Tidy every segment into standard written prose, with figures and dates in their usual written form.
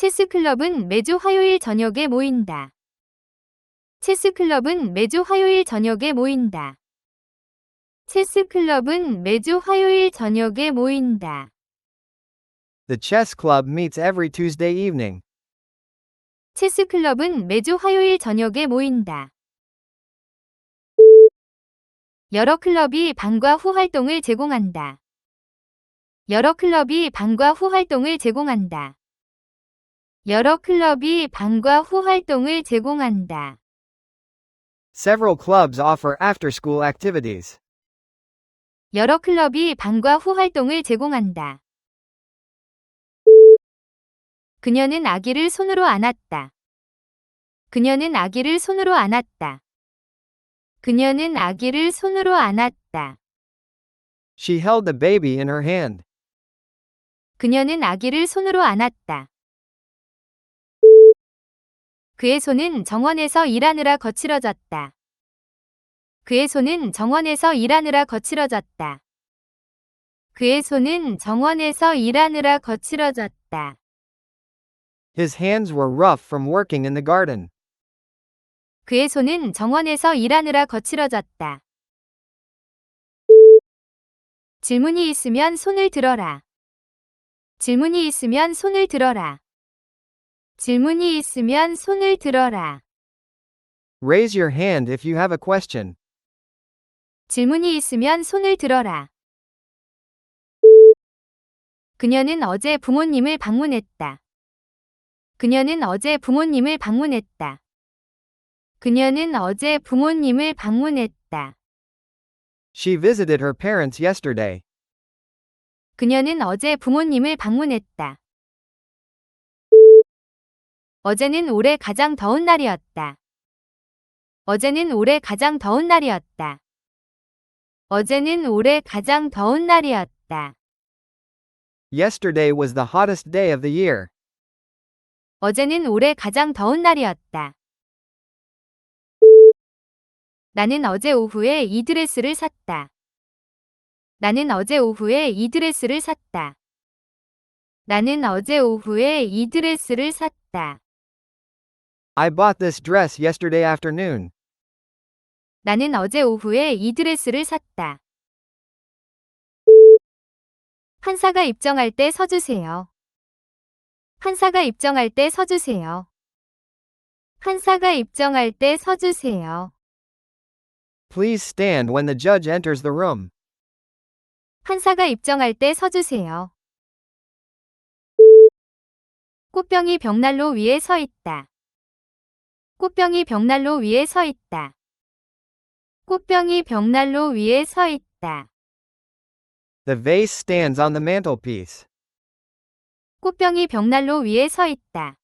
체스 클럽은 매주 화요일 저녁에 모인다. 체스 클럽은 매주 화요일 저녁에 모인다. 체스 클럽은 매주 화요일 저녁에 모인다. The chess club meets every Tuesday evening. 체스 클럽은 매주 화요일 저녁에 모인다. 여러 클럽이 방과 후 활동을 제공한다. 여러 클럽이 방과 후 활동을 제공한다. 여러 클럽이 방과 후 활동을 제공한다. Several clubs offer after-school activities. 여러 클럽이 방과 후 활동을 제공한다. 그녀는 아기를 손으로 안았다. 그녀는 아기를 손으로 안았다. 그녀는 아기를 손으로 안았다. She held the baby in her hand. 그녀는 아기를 손으로 안았다. 그의 손은 정원에서 일하느라 거칠어졌다. 그의 손은 정원에서 일하느라 거칠어졌다. 그의 손은 정원에서 일하느라 거칠어졌다. His hands were rough from working in the garden. 그의 손은 정원에서 일하느라 거칠어졌다. 질문이 있으면 손을 들어라. 질문이 있으면 손을 들어라. 질문이 있으면 손을 들어라. Raise your hand if you have a question. 질문이 있으면 손을 들어라. 그녀는 어제 부모님을 방문했다. 그녀는 어제 부모님을 방문했다. 그녀는 어제 부모님을 방문했다. She visited her parents yesterday. 그녀는 어제 부모님을 방문했다. 어제는 올해 가장 더운 날이었다. 어제는 올해 가장 더운 날이었다. 어제는 올해 가장 더운 날이었다. Yesterday was the hottest day of the year. 어제는 올해 가장 더운 날이었다. 나는 어제 오후에 이 드레스를 샀다. 나는 어제 오후에 이 드레스를 샀다. 나는 어제 오후에 이 드레스를 샀다. I bought this dress yesterday afternoon. 나는 어제 오후에 이 드레스를 샀다. 판사가 입정할 때 서주세요. 판사가 입정할 때 서주세요. 판사가 입정할 때 서주세요. Please stand when the judge enters the room. 판사가 입정할 때 서주세요. 꽃병이 벽난로 위에 서 있다. 꽃병이 벽난로 위에 서 있다. 꽃병이 벽난로 위에 서 있다. The vase stands on the mantelpiece. 꽃병이 벽난로 위에 서 있다.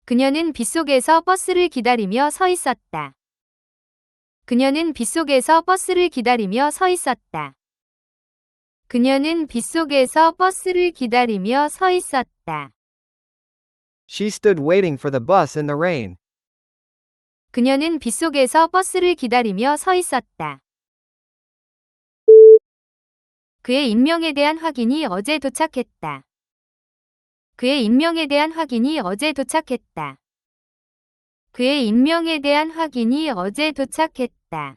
그녀는 빗속에서 버스를 기다리며 서 있었다. 그녀는 빗속에서 버스를 기다리며 서 있었다. 그녀는 빗속에서 버스를 기다리며 서 있었다. She stood waiting for the bus in the rain. 그녀는 빗속에서 버스를 기다리며 서 있었다. 그의 인명에 대한 확인이 어제 도착했다. 그의 인명에 대한 확인이 어제 도착했다. 그의 인명에 대한 확인이 어제 도착했다.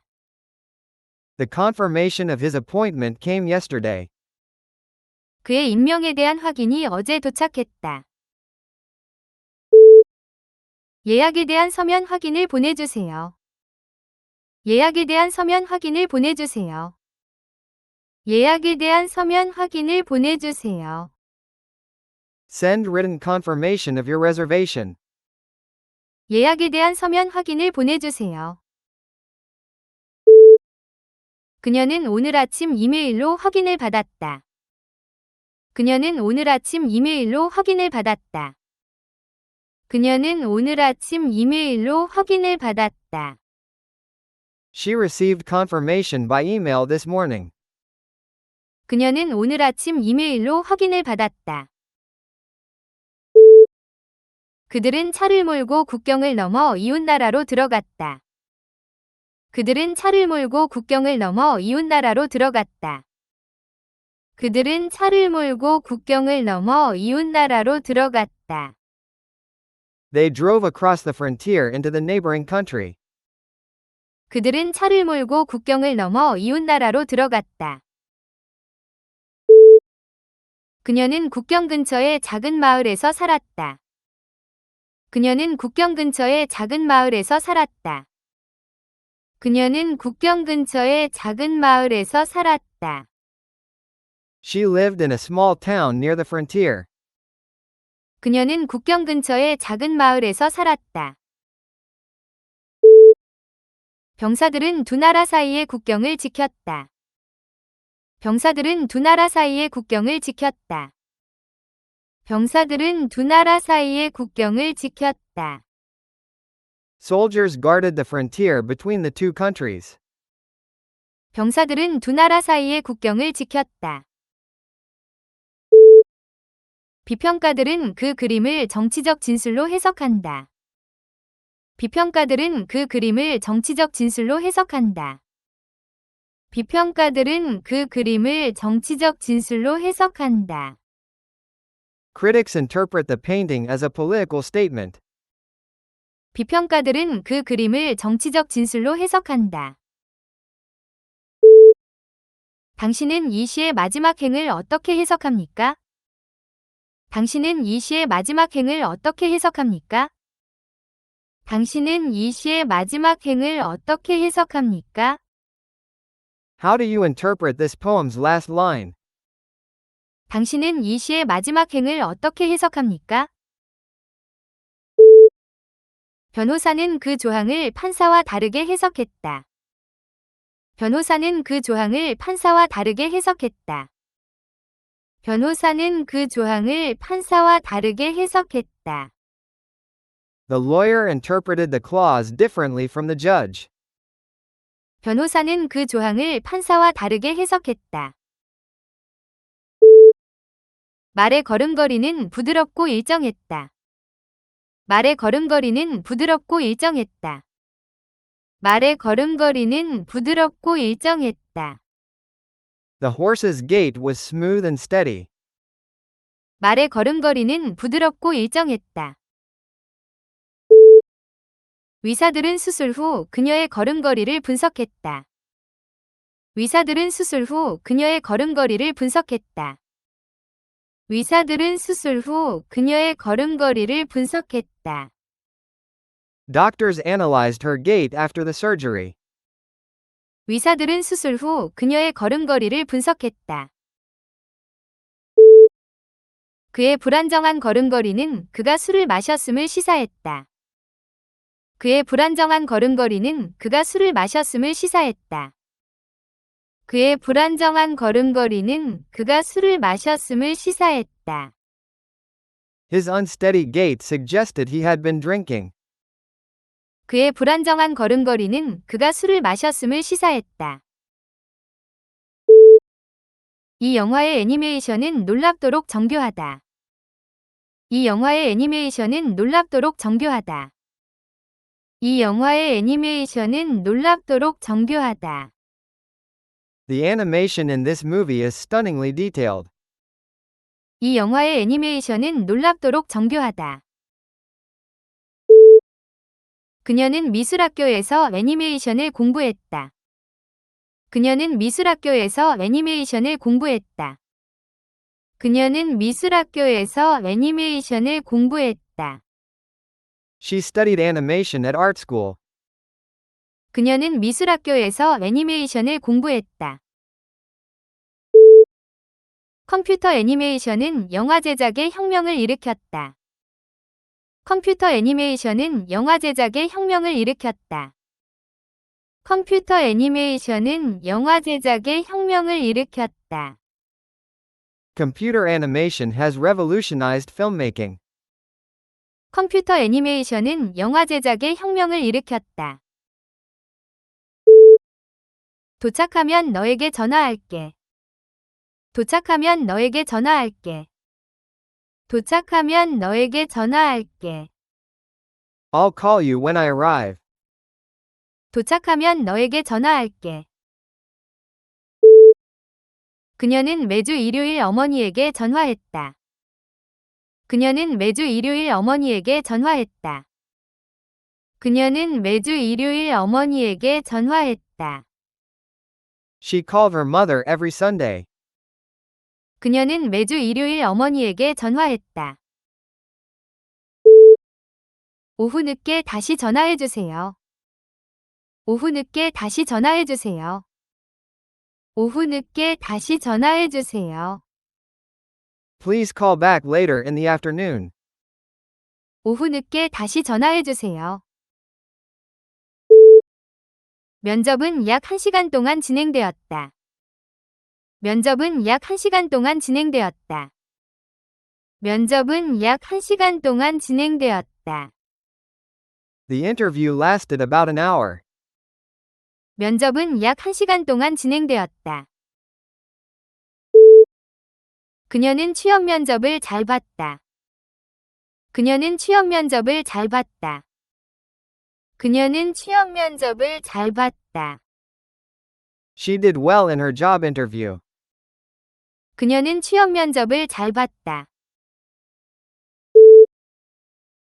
The confirmation of his appointment came yesterday. 그의 인명에 대한 확인이 어제 도착했다. 예약에 대한 서면 확인을 보내주세요. 예약에 대한 서면 확인을 보내주세요. 예약에 대한 서면 확인을 보내주세요. Send written confirmation of your reservation. 예약에 대한 서면 확인을 보내주세요. 그녀는 오늘 아침 이메일로 확인을 받았다. 그녀는 오늘 아침 이메일로 확인을 받았다. 그녀는 오늘 아침 이메일로 확인을 받았다. She received confirmation by email this morning. 그녀는 오늘 아침 이메일로 확인을 받았다. 그들은 차를 몰고 국경을 넘어 이웃나라로 들어갔다. 그들은 차를 몰고 국경을 넘어 이웃나라로 들어갔다. 그들은 차를 몰고 국경을 넘어 이웃나라로 들어갔다. They drove across the frontier into the neighboring country. 그들은 차를 몰고 국경을 넘어 이웃나라로 들어갔다. 그녀는 국경 근처의 작은 마을에서 살았다. 그녀는 국경 근처의 작은 마을에서 살았다. 그녀는 국경 근처의 작은 마을에서 살았다. She lived in a small town near the frontier. 그녀는 국경 근처의 작은 마을에서 살았다. 병사들은 두 나라 사이의 국경을 지켰다. 병사들은 두 나라 사이의 국경을 지켰다. 병사들은 두 나라 사이의 국경을 지켰다. Soldiers guarded the frontier between the two countries. 병사들은 두 나라 사이의 국경을 지켰다. 비평가들은 그 그림을 정치적 진술로 해석한다. 비평가들은 그 그림을 정치적 진술로 해석한다. 비평가들은 그 그림을 정치적 진술로 해석한다. Critics interpret the painting as a political statement. 비평가들은 그 그림을 정치적 진술로 해석한다. 당신은 이 시의 마지막 행을 어떻게 해석합니까? 당신은 이 시의 마지막 행을 어떻게 해석합니까? 당신은 이 시의 마지막 행을 어떻게 해석합니까? How do you interpret this poem's last line? 당신은 이 시의 마지막 행을 어떻게 해석합니까? 변호사는 그 조항을 판사와 다르게 해석했다. 변호사는 그 조항을 판사와 다르게 해석했다. 변호사는 그 조항을 판사와 다르게 해석했다. The lawyer interpreted the clause differently from the judge. 변호사는 그 조항을 판사와 다르게 해석했다. 말의 걸음걸이는 부드럽고 일정했다. 말의 걸음걸이는 부드럽고 일정했다. 말의 걸음걸이는 부드럽고 일정했다. The horse's gait was smooth and steady. 말의 걸음걸이는 부드럽고 일정했다. 의사들은 수술 후 그녀의 걸음걸이를 분석했다. 의사들은 수술 후 그녀의 걸음걸이를 분석했다. 의사들은 수술 후 그녀의 걸음걸이를 분석했다. Doctors analyzed her gait after the surgery. 의사들은 수술 후 그녀의 걸음걸이를 분석했다. 그의 불안정한 걸음걸이는 그가 술을 마셨음을 시사했다. 그의 불안정한 걸음걸이는 그가 술을 마셨음을 시사했다. 그의 불안정한 걸음걸이는 그가 술을 마셨음을 시사했다. His unsteady gait suggested he had been drinking. 그의 불안정한 걸음걸이는 그가 술을 마셨음을 시사했다. 이 영화의 애니메이션은 놀랍도록 정교하다. 이 영화의 애니메이션은 놀랍도록 정교하다. 이 영화의 애니메이션은 놀랍도록 정교하다. The animation in this movie is stunningly detailed. 이 영화의 애니메이션은 놀랍도록 정교하다. 그녀는 미술학교에서 애니메이션을 공부했다. 그녀는 미술학교에서 애니메이션을 공부했다. 그녀는 미술학교에서 애니메이션을 공부했다. She studied animation at art school. 그녀는 미술학교에서 애니메이션을 공부했다. 컴퓨터 애니메이션은 영화 제작의 혁명을 일으켰다. 컴퓨터 애니메이션은 영화 제작의 혁명을 일으켰다. 컴퓨터 애니메이션은 영화 제작의 혁명을 일으켰다. Computer animation has revolutionized filmmaking. 컴퓨터 애니메이션은 영화 제작의 혁명을 일으켰다. 도착하면 너에게 전화할게. 도착하면 너에게 전화할게. 도착하면 너에게 전화할게. I'll call you when I arrive. 도착하면 너에게 전화할게. 그녀는 매주 일요일 어머니에게 전화했다. 그녀는 매주 일요일 어머니에게 전화했다. 그녀는 매주 일요일 어머니에게 전화했다. She called her mother every Sunday. 그녀는 매주 일요일 어머니에게 전화했다. 오후 늦게 다시 전화해 주세요. 오후 늦게 다시 전화해 주세요. 오후 늦게 다시 전화해 주세요. Please call back later in the afternoon. 오후 늦게 다시 전화해 주세요. 면접은 약 1시간 동안 진행되었다. 면접은 약 1시간 동안 진행되었다. 면접은 약 1시간 동안 진행되었다. The interview lasted about an hour. 면접은 약 1시간 동안 진행되었다. 그녀는 취업 면접을 잘 봤다. 그녀는 취업 면접을 잘 봤다. 그녀는 취업 면접을 잘 봤다. She did well in her job interview. 그녀는 취업 면접을 잘 봤다.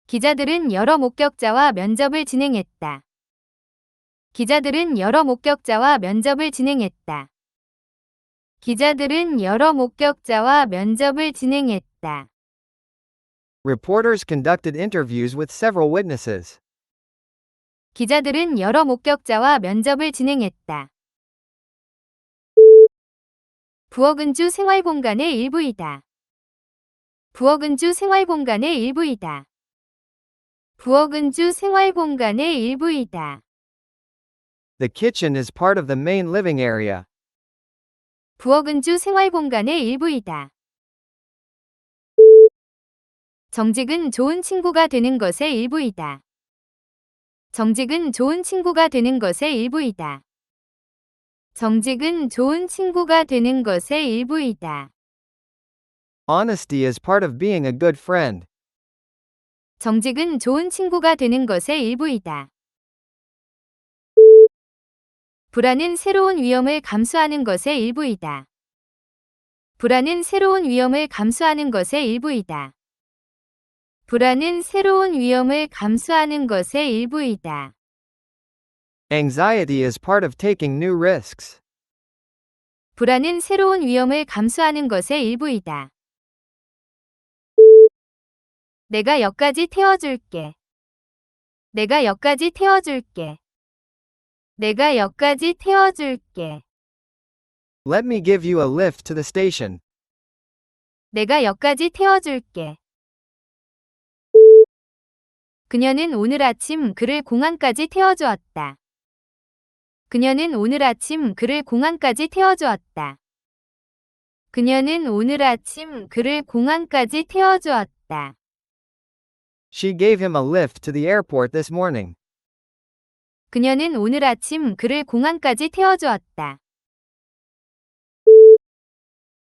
기자들은 여러 목격자와 면접을 진행했다. 기자들은 여러 목격자와 면접을 진행했다. 기자들은 여러 목격자와 면접을 진행했다. Reporters conducted interviews with several witnesses. 기자들은 여러 목격자와 면접을 진행했다. 부엌은주 생활공간의 일부이다. 부엌은주 생활공간의 일부이다. 부엌은주 생활공간의 일부이다. The kitchen is part of the main living area. 부엌은주 생활공간의 일부이다. 정직은 좋은 친구가 되는 것의 일부이다. 정직은 좋은 친구가 되는 것의 일부이다. 정직은 좋은 친구가 되는 것의 일부이다. Honesty is part of being a good friend. 정직은 좋은 친구가 되는 것의 일부이다. 불안은 새로운 위험을 감수하는 것의 일부이다. 불안은 새로운 위험을 감수하는 것의 일부이다. 불안은 새로운 위험을 감수하는 것의 일부이다. Anxiety is part of taking new risks. 불안은 새로운 위험을 감수하는 것의 일부이다. 내가 여기까지 태워줄게. 내가 여기까지 태워줄게. 내가 여기까지 태워줄게. Let me give you a lift to the station. 내가 여기까지 태워줄게. 그녀는 오늘 아침 그를 공항까지 태워주었다. 그녀는 오늘 아침 그를 공항까지 태워주었다. 그녀는 오늘 아침 그를 공항까지 태워주었다. She gave him a lift to the airport this morning. 그녀는 오늘 아침 그를 공항까지 태워주었다.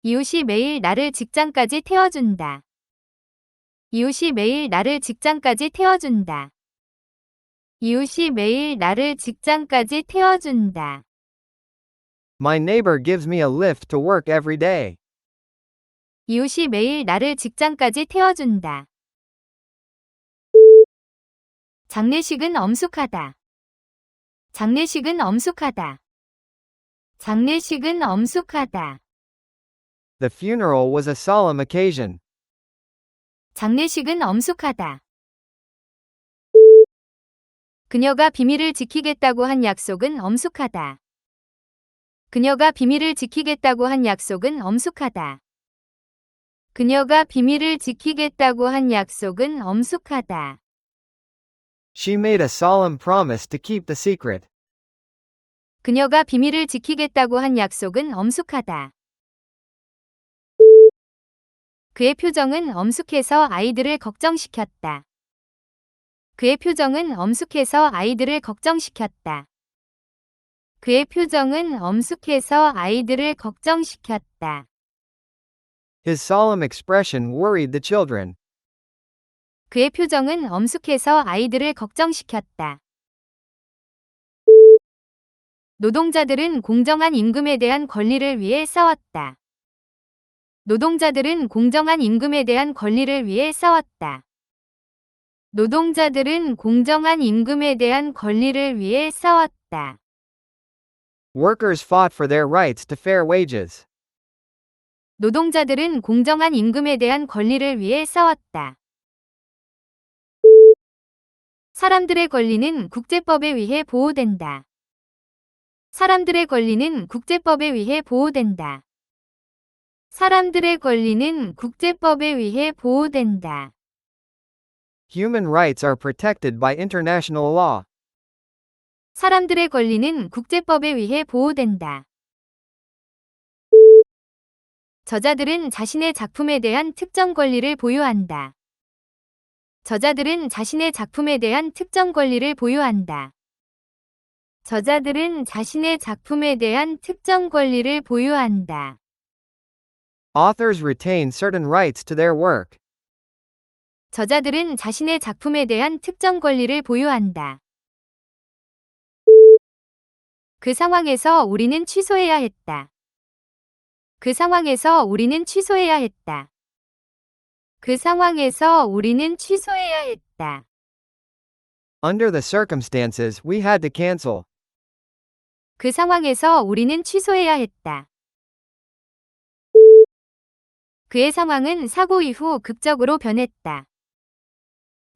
이웃이 매일 나를 직장까지 태워준다. 이웃이 매일 나를 직장까지 태워준다. 이웃이 매일 나를 직장까지 태워준다. My neighbor gives me a lift to work every day. 이웃이 매일 나를 직장까지 태워준다. 장례식은 엄숙하다. 장례식은 엄숙하다. 장례식은 엄숙하다. The funeral was a solemn occasion. 장례식은 엄숙하다. 그녀가 비밀을 지키겠다고 한 약속은 엄숙하다. 그녀가 비밀을 지키겠다고 한 약속은 엄숙하다. 그녀가 비밀을 지키겠다고 한 약속은 엄숙하다. She made a solemn promise to keep the secret. 그녀가 비밀을 지키겠다고 한 약속은 엄숙하다. 그의 표정은 엄숙해서 아이들을 걱정시켰다. 그의 표정은 엄숙해서 아이들을 걱정시켰다. 그의 표정은 엄숙해서 아이들을 걱정시켰다. His solemn expression worried the children. 그의 표정은 엄숙해서 아이들을 걱정시켰다. 노동자들은 공정한 임금에 대한 권리를 위해 싸웠다. 노동자들은 공정한 임금에 대한 권리를 위해 싸웠다. 노동자들은 공정한 임금에 대한 권리를 위해 싸웠다. Workers fought for their rights to fair wages. 노동자들은 공정한 임금에 대한 권리를 위해 싸웠다. 사람들의 권리는 국제법에 의해 보호된다. 사람들의 권리는 국제법에 의해 보호된다. 사람들의 권리는 국제법에 의해 보호된다. Human rights are protected by international law. 사람들의 권리는 국제법에 의해 보호된다. 저자들은 자신의 작품에 대한 특정 권리를 보유한다. 저자들은 자신의 작품에 대한 특정 권리를 보유한다. 저자들은 자신의 작품에 대한 특정 권리를 보유한다. Authors retain certain rights to their work. 저자들은 자신의 작품에 대한 특정 권리를 보유한다. 그 상황에서 우리는 취소해야 했다. 그 상황에서 우리는 취소해야 했다. 그 상황에서 우리는 취소해야 했다. Under the circumstances, we had to cancel. 그 상황에서 우리는 취소해야 했다. 그의 상황은 사고 이후 극적으로 변했다.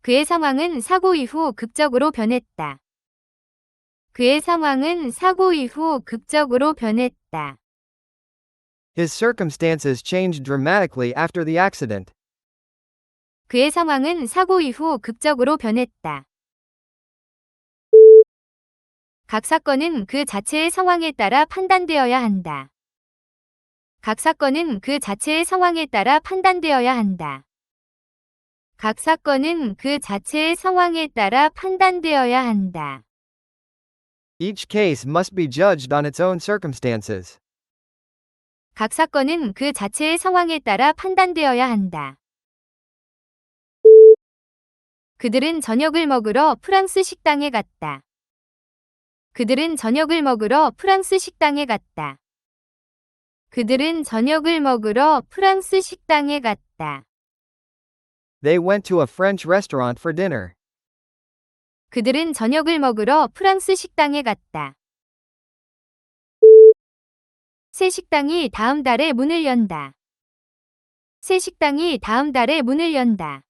그의 상황은 사고 이후 극적으로 변했다. 그의 상황은 사고 이후 극적으로 변했다. His circumstances changed dramatically after the accident. 그의 상황은 사고 이후 극적으로 변했다. 각 사건은 그 자체의 상황에 따라 판단되어야 한다. 각 사건은 그 자체의 상황에 따라 판단되어야 한다. 각 사건은 그 자체의 상황에 따라 판단되어야 한다. Each case must be judged on its own circumstances. 각 사건은 그 자체의 상황에 따라 판단되어야 한다. 그들은 저녁을 먹으러 프랑스 식당에 갔다. 그들은 저녁을 먹으러 프랑스 식당에 갔다. 그들은 저녁을 먹으러 프랑스 식당에 갔다. They went to a French restaurant for dinner. 그들은 저녁을 먹으러 프랑스 식당에 갔다. 새 식당이 다음 달에 문을 연다. 새 식당이 다음 달에 문을 연다.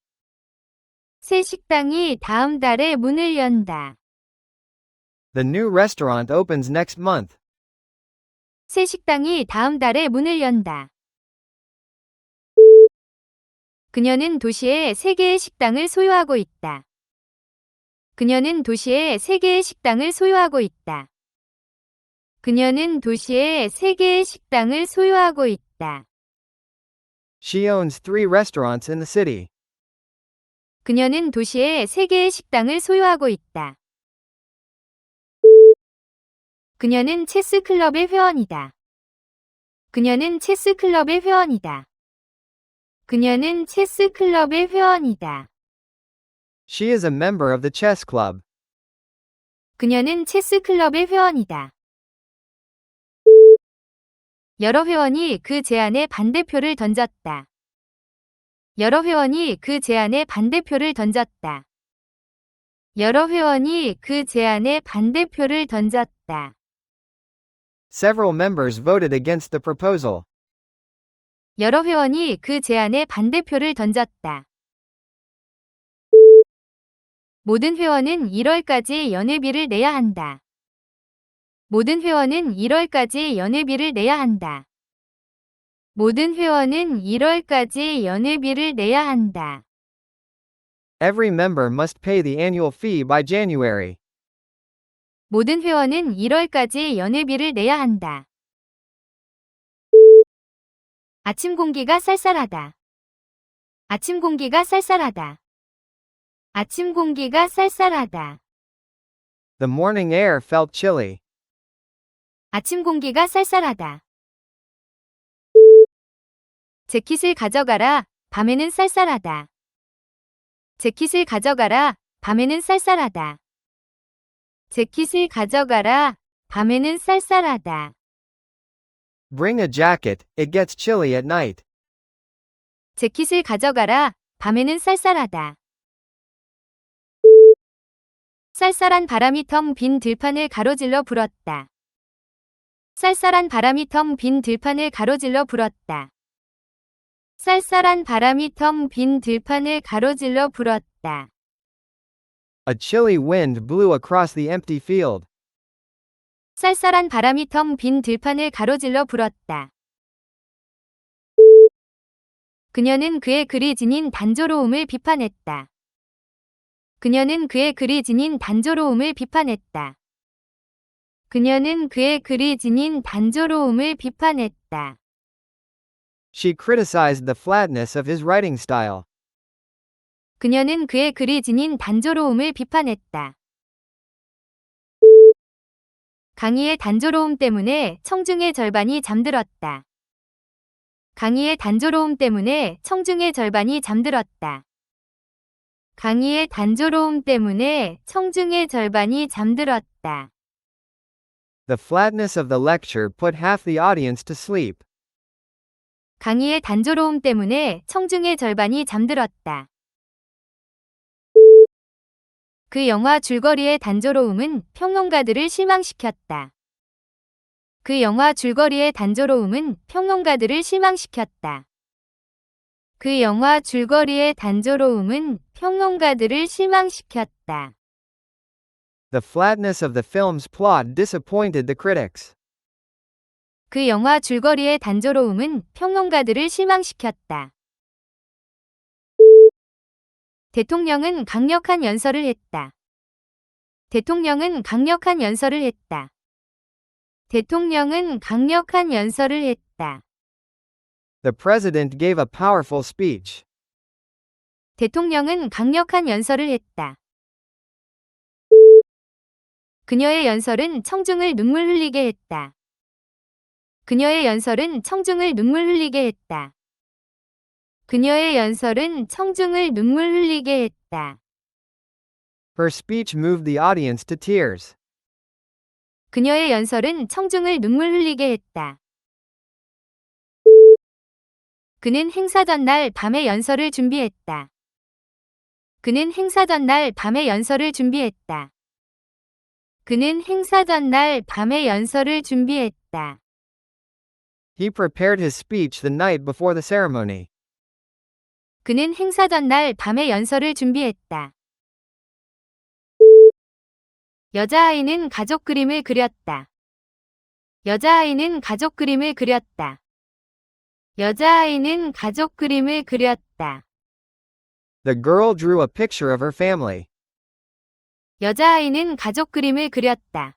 새 식당이 다음 달에 문을 연다. The new restaurant opens next month. 새 식당이 다음 달에 문을 연다. 그녀는 도시에 3개의 식당을 소유하고 있다. 그녀는 도시에 3개의 식당을 소유하고 있다. 그녀는 도시에 3개의 식당을 소유하고 있다. She owns 3 restaurants in the city. 그녀는 도시에 3개의 식당을 소유하고 있다. 그녀는 체스 클럽의 회원이다. 그녀는 체스 클럽의 회원이다. 그녀는 체스 클럽의 회원이다. She is a member of the chess club. 그녀는 체스 클럽의 회원이다. 여러 회원이 그 제안에 반대표를 던졌다. 여러 회원이 그 제안에 반대표를 던졌다. 여러 회원이 그 제안에 반대표를 던졌다. Several members voted against the proposal. 여러 회원이 그 제안에 반대표를 던졌다. 모든 회원은 1월까지 연회비를 내야 한다. 모든 회원은 1월까지 연회비를 내야 한다. 모든 회원은 1월까지 연회비를 내야 한다. Every member must pay the annual fee by January. 모든 회원은 1월까지 연회비를 내야 한다. 아침 공기가 쌀쌀하다. 아침 공기가 쌀쌀하다. 아침 공기가 쌀쌀하다. The morning air felt chilly. 아침 공기가 쌀쌀하다. 재킷을 가져가라. 밤에는 쌀쌀하다. 재킷을 가져가라. 밤에는 쌀쌀하다. 재킷을 가져가라. 밤에는 쌀쌀하다. Bring a jacket, it gets chilly at night. 재킷을 가져가라. 밤에는 쌀쌀하다. 쌀쌀한 바람이 텅 빈 들판을 가로질러 불었다. 쌀쌀한 바람이 텅 빈 들판을 가로질러 불었다. 쌀쌀한 바람이 텅 빈 들판을 가로질러 불었다. A chilly wind blew across the empty field. 쌀쌀한 바람이 텅 빈 들판을 가로질러 불었다. 그녀는 그의 글이 지닌 단조로움을 비판했다. 그녀는 그의 글이 지닌 단조로움을 비판했다. 그녀는 그의 글이 지닌 단조로움을 비판했다. She criticized the flatness of his writing style. 그녀는 그의 글이 지닌 단조로움을 비판했다. 강의의 단조로움 때문에 청중의 절반이 잠들었다. 강의의 단조로움 때문에 청중의 절반이 잠들었다. 강의의 단조로움 때문에 청중의 절반이 잠들었다. The flatness of the lecture put half the audience to sleep. 강의의 단조로움 때문에 청중의 절반이 잠들었다. 그 영화 줄거리의 단조로움은 평론가들을 실망시켰다. 그 영화 줄거리의 단조로움은 평론가들을 실망시켰다. 그 영화 줄거리의 단조로움은 평론가들을 실망시켰다. The flatness of the film's plot disappointed the critics. 그 영화 줄거리의 단조로움은 평론가들을 실망시켰다. 대통령은 강력한 연설을 했다. 대통령은 강력한 연설을 했다. 대통령은 강력한 연설을 했다. The president gave a powerful speech. 대통령은 강력한 연설을 했다. 그녀의 연설은 청중을 눈물 흘리게 했다. 그녀의 연설은 청중을 눈물 흘리게 했다. 그녀의 연설은 청중을 눈물 흘리게 했다. Her speech moved the audience to tears. 그녀의 연설은 청중을 눈물 흘리게 했다. 그는 행사 전날 밤에 연설을 준비했다. 그는 행사 전날 밤에 연설을 준비했다. 그는 행사 전날 밤에 연설을 준비했다. He prepared his speech the night before the ceremony. 그는 행사 전날 밤에 연설을 준비했다. 여자아이는 가족 그림을 그렸다. 여자아이는 가족 그림을 그렸다. 여자아이는 가족 그림을 그렸다. The girl drew a picture of her family. 여자아이는 가족 그림을 그렸다.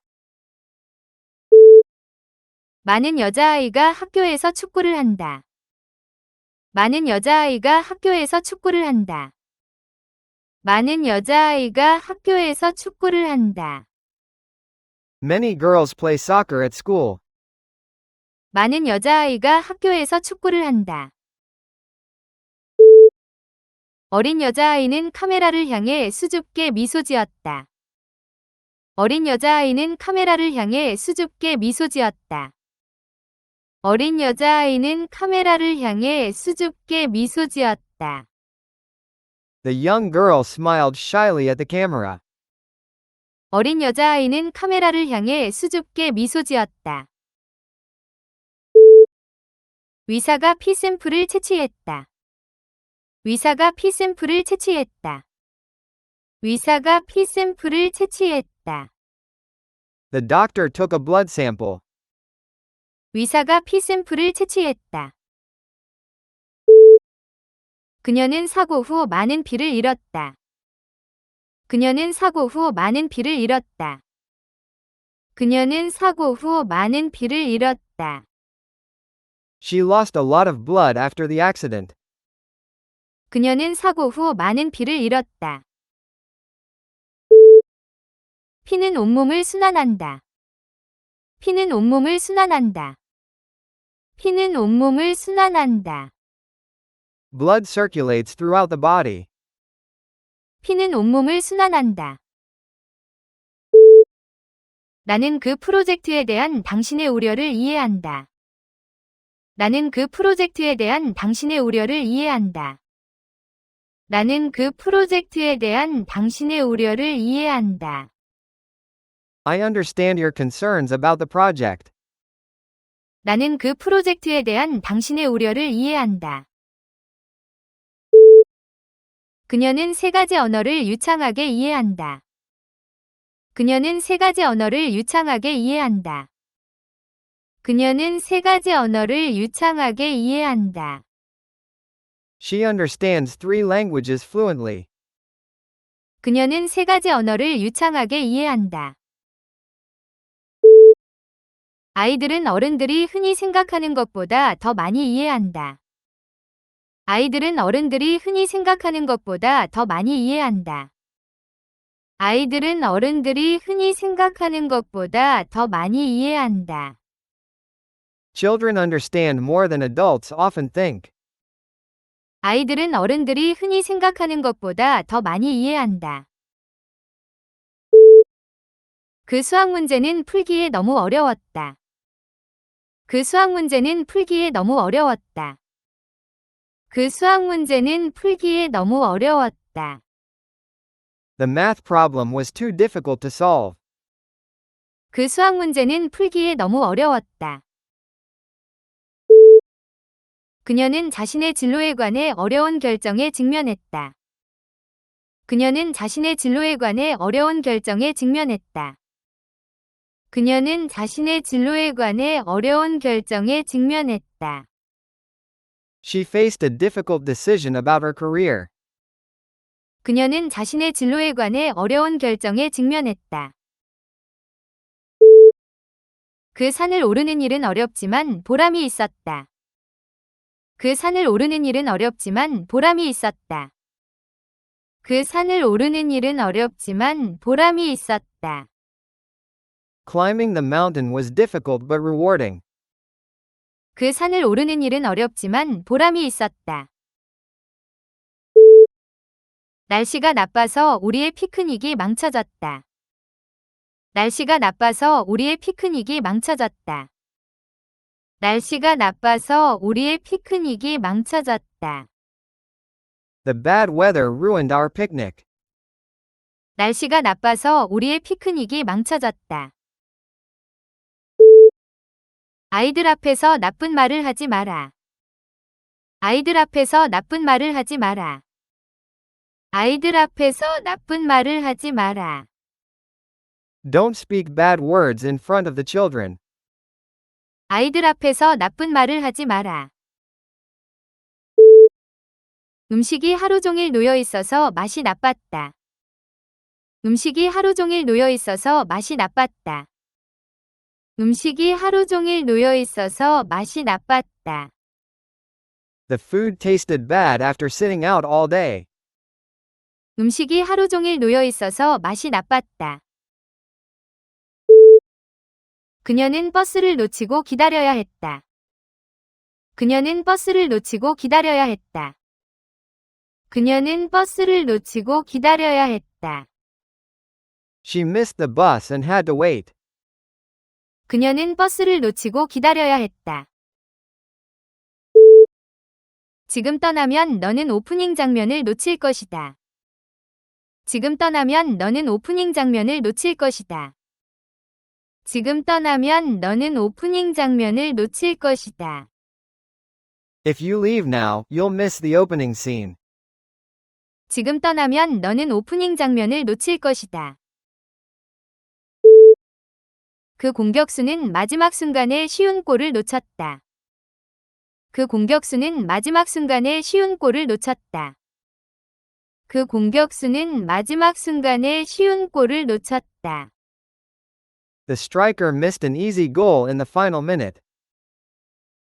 많은 여자아이가 학교에서 축구를 한다. 많은 여자아이가 학교에서 축구를 한다. 많은 여자아이가 학교에서 축구를 한다. Many girls play soccer at school. 많은 여자아이가 학교에서 축구를 한다. 어린 여자아이는 카메라를 향해 수줍게 미소 지었다. 어린 여자아이는 카메라를 향해 수줍게 미소 지었다. 어린 여자아이는 카메라를 향해 수줍게 미소 지었다. The young girl smiled shyly at the camera. 어린 여자아이는 카메라를 향해 수줍게 미소 지었다. 의사가 피 샘플을 채취했다. 의사가 피 샘플을 채취했다. 의사가 피 샘플을 채취했다. The doctor took a blood sample. 의사가 피 샘플을 채취했다. 그녀는 사고 후 많은 피를 잃었다. 그녀는 사고 후 많은 피를 잃었다. 그녀는 사고 후 많은 피를 잃었다. She lost a lot of blood after the accident. 그녀는 사고 후 많은 피를 잃었다. 피는 온몸을 순환한다. 피는 온몸을 순환한다. 피는 온몸을 순환한다. Blood circulates throughout the body. 피는 온몸을 순환한다. 나는 그 프로젝트에 대한 당신의 우려를 이해한다. 나는 그 프로젝트에 대한 당신의 우려를 이해한다. 나는 그 프로젝트에 대한 당신의 우려를 이해한다. I understand your concerns about the project. 나는 그 프로젝트에 대한 당신의 우려를 이해한다. 그녀는 세 가지 언어를 유창하게 이해한다. 그녀는 세 가지 언어를 유창하게 이해한다. 그녀는 세 가지 언어를 유창하게 이해한다. She understands 3 languages fluently. 그녀는 세 가지 언어를 유창하게 이해한다. 아이들은 어른들이 흔히 생각하는 것보다 더 많이 이해한다. 아이들은 어른들이 흔히 생각하는 것보다 더 많이 이해한다. 아이들은 어른들이 흔히 생각하는 것보다 더 많이 이해한다. Children understand more than adults often think. 아이들은 어른들이 흔히 생각하는 것보다 더 많이 이해한다. 그 수학 문제는 풀기에 너무 어려웠다. 그 수학 문제는 풀기에 너무 어려웠다. 그 수학 문제는 풀기에 너무 어려웠다. The math problem was too difficult to solve. 그 수학 문제는 풀기에 너무 어려웠다. 그녀는 자신의 진로에 관해 어려운 결정에 직면했다. 그녀는 자신의 진로에 관해 어려운 결정에 직면했다. 그녀는 자신의 진로에 관해 어려운 결정에 직면했다. She faced a difficult decision about her career. 그녀는 자신의 진로에 관해 어려운 결정에 직면했다. 그 산을 오르는 일은 어렵지만 보람이 있었다. 그 산을 오르는 일은 어렵지만 보람이 있었다. 그 산을 오르는 일은 어렵지만 보람이 있었다. Climbing the mountain was difficult but rewarding. 그 산을 오르는 일은 어렵지만 보람이 있었다. 날씨가 나빠서 우리의 피크닉이 망쳐졌다. 날씨가 나빠서 우리의 피크닉이 망쳐졌다. 날씨가 나빠서 우리의 피크닉이 망쳐졌다. The bad weather ruined our picnic. 날씨가 나빠서 우리의 피크닉이 망쳐졌다. 아이들 앞에서 나쁜 말을 하지 마라. 아이들 앞에서 나쁜 말을 하지 마라. 아이들 앞에서 나쁜 말을 하지 마라. Don't speak bad words in front of the children. 아이들 앞에서 나쁜 말을 하지 마라. 음식이 하루 종일 놓여 있어서 맛이 나빴다. 음식이 하루 종일 놓여 있어서 맛이 나빴다. 음식이 하루 종일 놓여 있어서 맛이 나빴다. The food tasted bad after sitting out all day. 음식이 하루 종일 놓여 있어서 맛이 나빴다. 그녀는 버스를 놓치고 기다려야 했다. 그녀는 버스를 놓치고 기다려야 했다. 그녀는 버스를 놓치고 기다려야 했다. She missed the bus and had to wait. 그녀는 버스를 놓치고 기다려야 했다. 지금 떠나면 너는 오프닝 장면을 놓칠 것이다. 지금 떠나면 너는 오프닝 장면을 놓칠 것이다. 지금 떠나면 너는 오프닝 장면을 놓칠 것이다. If you leave now, you'll miss the opening scene. 지금 떠나면 너는 오프닝 장면을 놓칠 것이다. 그 공격수는 마지막 순간에 쉬운 골을 놓쳤다. 그 공격수는 마지막 순간에 쉬운 골을 놓쳤다. 그 공격수는 마지막 순간에 쉬운 골을 놓쳤다. The striker missed an easy goal in the final minute.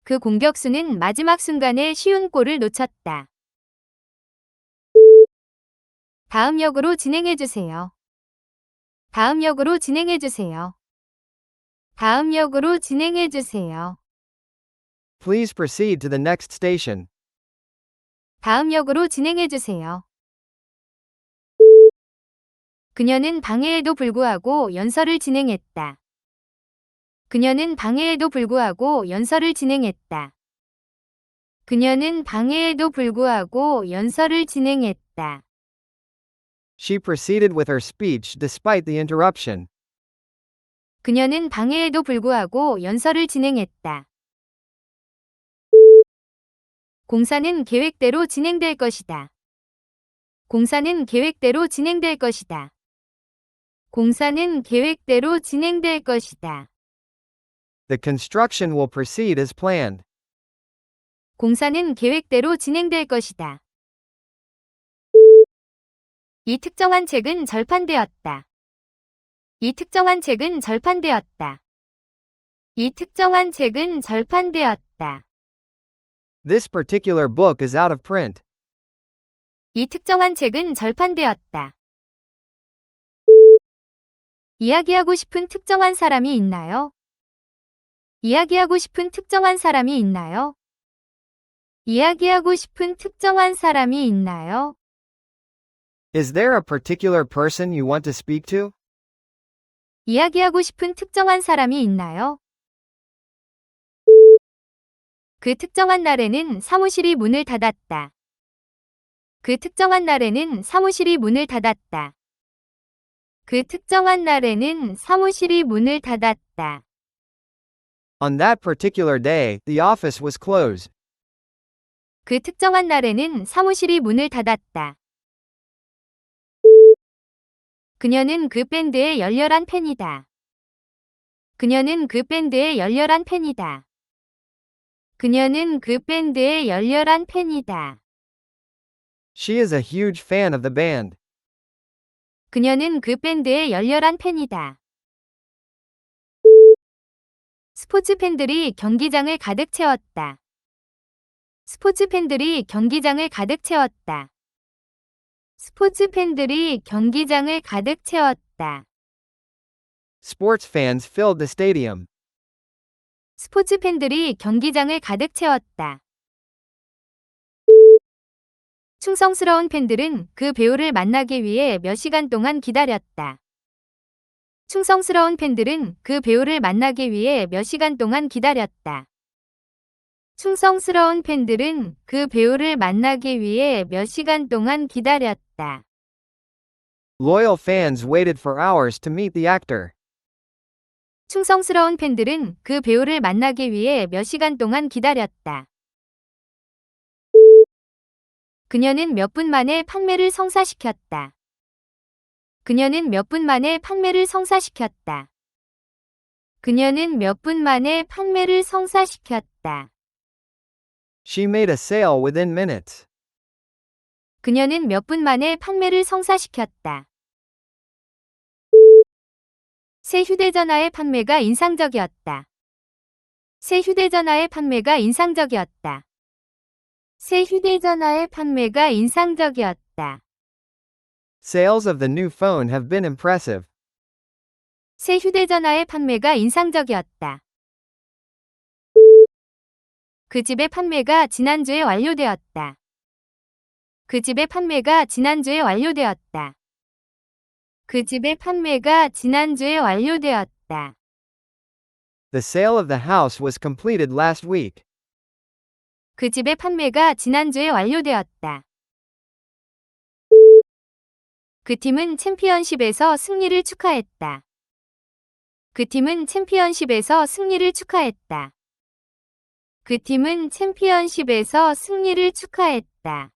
그 공격수는 마지막 순간에 쉬운 골을 놓쳤다. 다음 역으로 진행해 주세요. 다음 역으로 진행해 주세요. 다음 역으로 진행해 주세요. Please proceed to the next station. 다음 역으로 진행해 주세요. 그녀는 방해에도 불구하고 연설을 진행했다. 그녀는 방해에도 불구하고 연설을 진행했다. 그녀는 방해에도 불구하고 연설을 진행했다. She proceeded with her speech despite the interruption. 그녀는 방해에도 불구하고 연설을 진행했다. 공사는 계획대로 진행될 것이다. 공사는 계획대로 진행될 것이다. 공사는 계획대로 진행될 것이다. The construction will proceed as planned. 공사는 계획대로 진행될 것이다. 이 특정한 책은 절판되었다. 이 특정한 책은 절판되었다. 이 특정한 책은 절판되었다. This particular book is out of print. 이 특정한 책은 절판되었다. 이야기하고 싶은 특정한 사람이 있나요? 이야기하고 싶은 특정한 사람이 있나요? 이야기하고 싶은 특정한 사람이 있나요? Is there a particular person you want to speak to? 이야기하고 싶은 특정한 사람이 있나요? 그 특정한 날에는 사무실이 문을 닫았다. 그 특정한 날에는 사무실이 문을 닫았다. 그 특정한 날에는 사무실이 문을 닫았다. On that particular day, the office was closed. 그 특정한 날에는 사무실이 문을 닫았다. 그녀는 그 밴드의 열렬한 팬이다. 그녀는 그 밴드의 열렬한 팬이다. 그녀는 그 밴드의 열렬한 팬이다. She is a huge fan of the band. 그녀는 그 밴드의 열렬한 팬이다. 스포츠 팬들이 경기장을 가득 채웠다. 스포츠 팬들이 경기장을 가득 채웠다. 스포츠 팬들이 경기장을 가득 채웠다. Sports fans filled the stadium. 스포츠 팬들이 경기장을 가득 채웠다. 충성스러운 팬들은 그 배우를 만나기 위해 몇 시간 동안 기다렸다. 충성스러운 팬들은 그 배우를 만나기 위해 몇 시간 동안 기다렸다. 충성스러운 팬들은 그 배우를 만나기 위해 몇 시간 동안 기다렸다. Loyal fans waited for hours to meet the actor. 충성스러운 팬들은 그 배우를 만나기 위해 몇 시간 동안 기다렸다. 그녀는 몇 분 만에 판매를 성사시켰다. 그녀는 몇 분 만에 판매를 성사시켰다. 그녀는 몇 분 만에 판매를 성사시켰다. She made a sale within minutes. 그녀는 몇 분 만에 판매를 성사시켰다. 새 휴대전화의 판매가 인상적이었다. 새 휴대전화의 판매가 인상적이었다. 새 휴대전화의 판매가 인상적이었다. Sales of the new phone have been impressive. 새 휴대전화의 판매가 인상적이었다. 그 집의 판매가 지난주에 완료되었다. 그 집의 판매가 지난주에 완료되었다. 그 집의 판매가 지난주에 완료되었다. The sale of the house was completed last week. 그 집의 판매가 지난주에 완료되었다. 그 팀은 챔피언십에서 승리를 축하했다. 그 팀은 챔피언십에서 승리를 축하했다. 그 팀은 챔피언십에서 승리를 축하했다.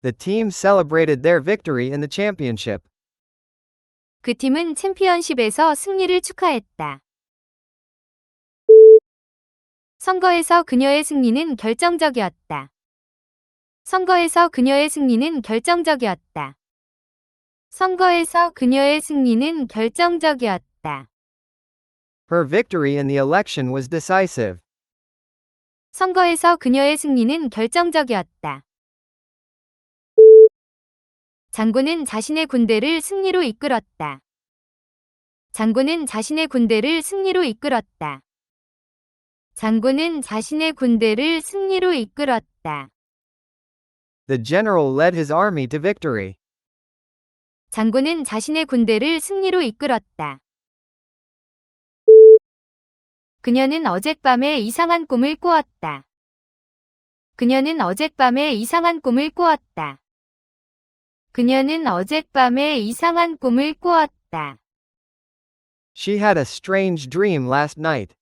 The team celebrated their victory in the championship. 그 팀은 챔피언십에서 승리를 축하했다. 선거에서 그녀의 승리는 결정적이었다. 선거에서 그녀의 승리는 결정적이었다. 선거에서 그녀의 승리는 결정적이었다. Her victory in the election was decisive. 선거에서 그녀의 승리는 결정적이었다. 장군은 자신의 군대를 승리로 이끌었다. 장군은 자신의 군대를 승리로 이끌었다. 장군은 자신의 군대를 승리로 이끌었다. The general led his army to victory. 장군은 자신의 군대를 승리로 이끌었다. 그녀는 어젯밤에 이상한 꿈을 꾸었다. 그녀는 어젯밤에 이상한 꿈을 꾸었다. 그녀는 어젯밤에 이상한 꿈을 꾸었다. She had a strange dream last night.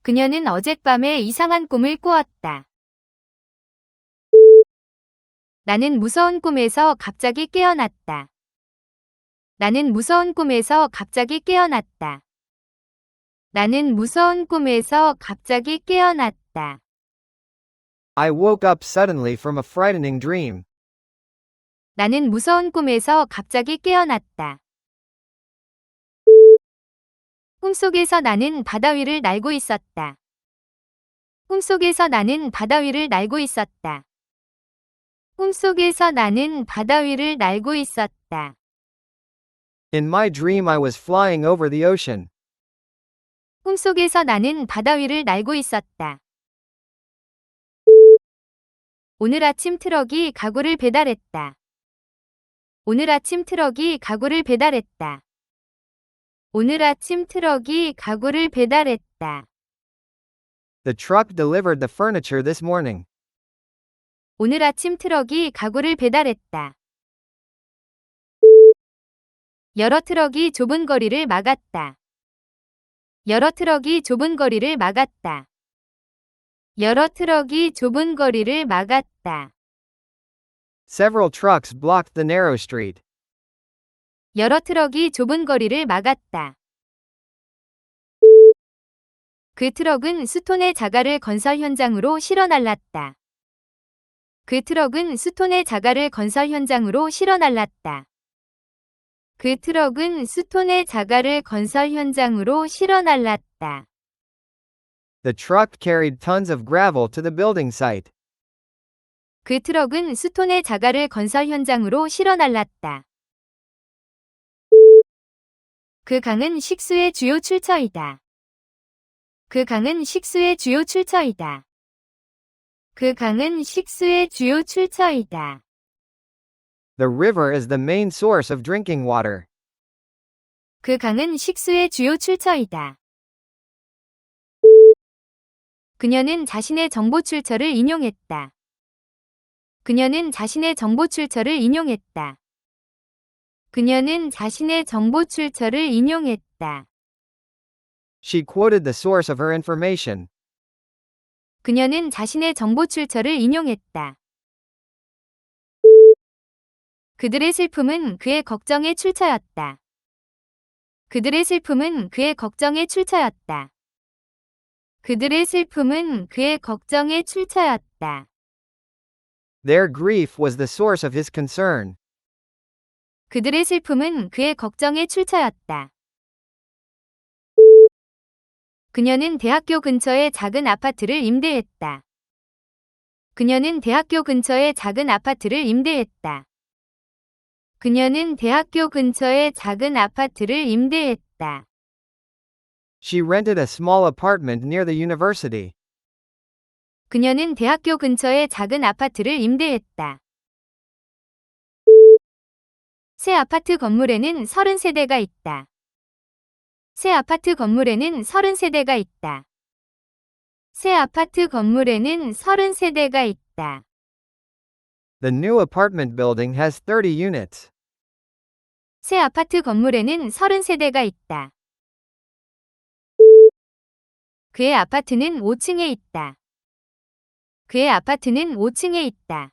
그녀는 어젯밤에 이상한 꿈을 꾸었다. 나는 무서운 꿈에서 갑자기 깨어났다. 나는 무서운 꿈에서 갑자기 깨어났다. 나는 무서운 꿈에서 갑자기 깨어났다. I woke up suddenly from a frightening dream. 나는 무서운 꿈에서 갑자기 깨어났다. 꿈속에서 나는 바다 위를 날고 있었다. 꿈속에서 나는 바다 위를 날고 있었다. 꿈속에서 나는 바다 위를 날고 있었다. In my dream, I was flying over the ocean. 꿈속에서 나는 바다 위를 날고 있었다. 오늘 아침 트럭이 가구를 배달했다. 오늘 아침 트럭이 가구를 배달했다. 오늘 아침 트럭이 가구를 배달했다. The truck delivered the furniture this morning. 오늘 아침 트럭이 가구를 배달했다. 여러 트럭이 좁은 거리를 막았다. 여러 트럭이 좁은 거리를 막았다. 여러 트럭이 좁은 거리를 막았다. Several trucks blocked the narrow street. 여러 트럭이 좁은 거리를 막았다. 그 트럭은 수톤의 자갈을 건설 현장으로 실어 날랐다. 그 트럭은 수톤의 자갈을 건설 현장으로 실어 날랐다. 그 트럭은 수톤의 자갈을 건설 현장으로 실어 날랐다. The truck carried tons of gravel to the building site. 그 트럭은 수톤의 자갈을 건설 현장으로 실어 날랐다. 그 강은 식수의 주요 출처이다. 그 강은 식수의 주요 출처이다. 그 강은 식수의 주요 출처이다. The river is the main source of drinking water. 그 강은 식수의 주요 출처이다. 그녀는 자신의 정보 출처를 인용했다. 그녀는 자신의 정보 출처를 인용했다. 그녀는 자신의 정보 출처를 인용했다. She quoted the source of her information. 그녀는 자신의 정보 출처를 인용했다. 그들의 슬픔은 그의 걱정의 출처였다. 그들의 슬픔은 그의 걱정의 출처였다. 그들의 슬픔은 그의 걱정의 출처였다. Their grief was the source of his concern. 그들의 슬픔은 그의 걱정의 출처였다. 그녀는 대학교 근처에 작은 아파트를 임대했다. 그녀는 대학교 근처에 작은 아파트를 임대했다. 그녀는 대학교 근처에 작은 아파트를 임대했다. She rented a small apartment near the university. 그녀는 대학교 근처에 작은 아파트를 임대했다. 새 아파트 건물에는 30세대가 있다. 새 아파트 건물에는 30세대가 있다. 새 아파트 건물에는 30세대가 있다. The new apartment building has 30 units. 새 아파트 건물에는 30세대가 있다. 그의 아파트는 5층에 있다. 그의 아파트는 5층에 있다.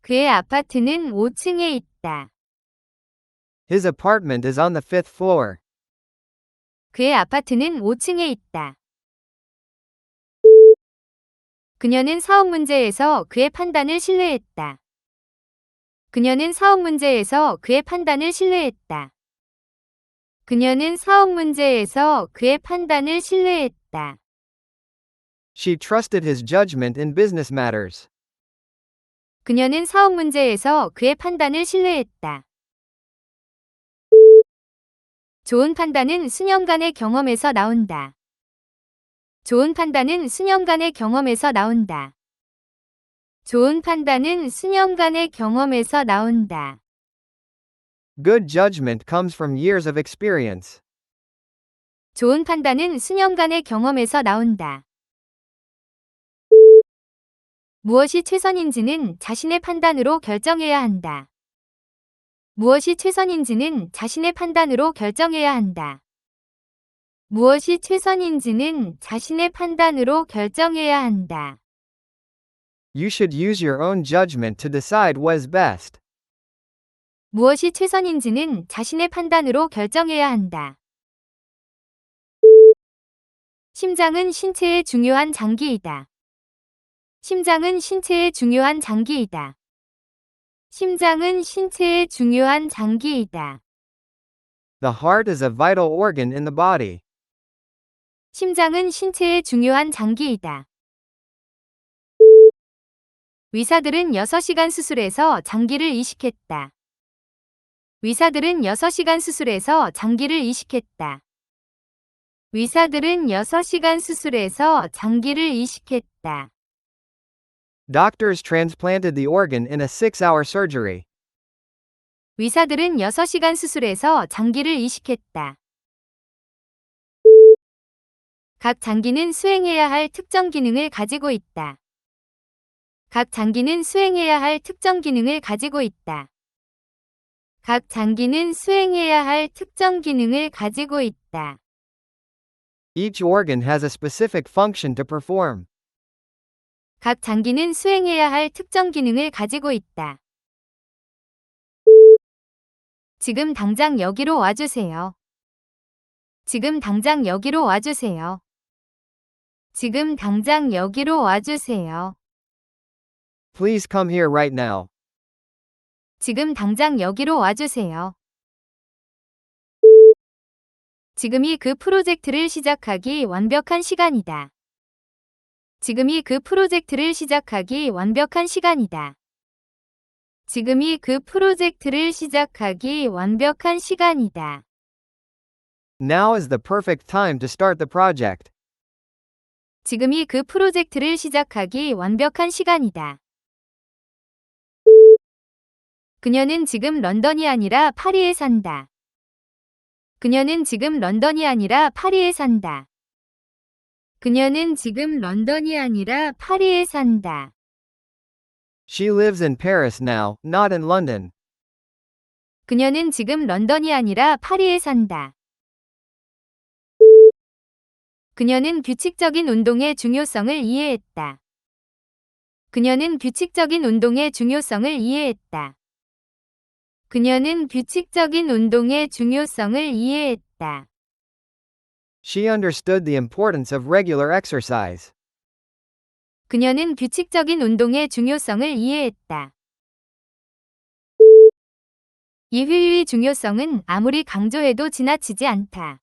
그의 아파트는 5층에 있다. His apartment is on the 5th floor. 그의 아파트는 5층에 있다. 그녀는 사업 문제에서 그의 판단을 신뢰했다. 그녀는 사업 문제에서 그의 판단을 신뢰했다. 그녀는 사업 문제에서 그의 판단을 신뢰했다. She trusted his judgment in business matters. 그녀는 사업 문제에서 그의 판단을 신뢰했다. 좋은 판단은 수년간의 경험에서 나온다. 좋은 판단은 수년간의 경험에서 나온다. 좋은 판단은 수년간의 경험에서 나온다. Good judgment comes from years of experience. 좋은 판단은 수년간의 경험에서 나온다. 무엇이 최선인지는 자신의 판단으로 결정해야 한다. 무엇이 최선인지는 자신의 판단으로 결정해야 한다. 무엇이 최선인지는 자신의 판단으로 결정해야 한다. You should use your own judgment to decide what is best. 무엇이 최선인지는 자신의 판단으로 결정해야 한다. 심장은 신체의 중요한 장기이다. 심장은 신체의 중요한 장기이다. 심장은 신체의 중요한 장기이다. The heart is a vital organ in the body. 심장은 신체의 중요한 장기이다. 의사들은 6시간 수술에서 장기를 이식했다. 의사들은 6시간 수술에서 장기를 이식했다. 의사들은 6시간 수술에서 장기를 이식했다. Doctors transplanted the organ in a 6-hour surgery. 의사들은 6시간 수술에서 장기를 이식했다. 각 장기는 수행해야 할 특정 기능을 가지고 있다. 각 장기는 수행해야 할 특정 기능을 가지고 있다. 각 장기는 수행해야 할 특정 기능을 가지고 있다. Each organ has a specific function to perform. 각 장기는 수행해야 할 특정 기능을 가지고 있다. 지금 당장 여기로 와주세요. 지금 당장 여기로 와주세요. 지금 당장 여기로 와주세요. Please come here right now. 지금 당장 여기로 와주세요. 지금이 그 프로젝트를 시작하기 완벽한 시간이다. 지금이 그 프로젝트를 시작하기 완벽한 시간이다. 지금이 그 프로젝트를 시작하기 완벽한 시간이다. Now is the perfect time to start the project. 지금이 그 프로젝트를 시작하기 완벽한 시간이다. 그녀는 지금 런던이 아니라 파리에 산다. 그녀는 지금 런던이 아니라 파리에 산다. 그녀는 지금 런던이 아니라 파리에 산다. She lives in Paris now, not in London. 그녀는 지금 런던이 아니라 파리에 산다. 그녀는 규칙적인 운동의 중요성을 이해했다. 그녀는 규칙적인 운동의 중요성을 이해했다. 그녀는 규칙적인 운동의 중요성을 이해했다. She understood the importance of regular exercise. 그녀는 규칙적인 운동의 중요성을 이해했다. 이 효율의 중요성은 아무리 강조해도 지나치지 않다.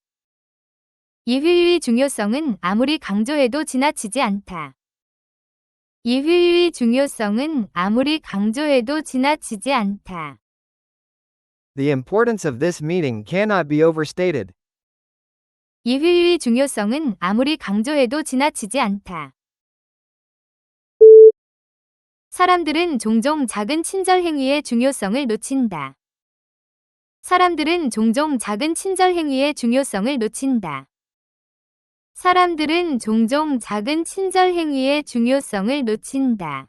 이 효율의 중요성은 아무리 강조해도 지나치지 않다. 이 효율의 중요성은 아무리 강조해도 지나치지 않다. The importance of this meeting cannot be overstated. 이 효율의 중요성은 아무리 강조해도 지나치지 않다. 사람들은 종종 작은 친절 행위의 중요성을 놓친다. 사람들은 종종 작은 친절 행위의 중요성을 놓친다. 사람들은 종종 작은 친절 행위의 중요성을 놓친다.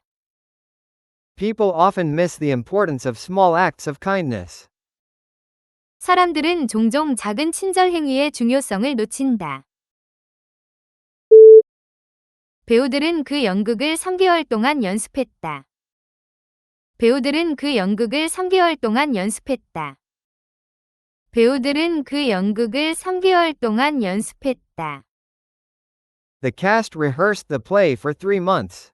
People often miss the importance of small acts of kindness. 사람들은 종종 작은 친절 행위의 중요성을 놓친다. 배우들은 그 연극을 3개월 동안 연습했다. 배우들은 그 연극을 3개월 동안 연습했다. 배우들은 그 연극을 3개월 동안 연습했다. The cast rehearsed the play for 3 months.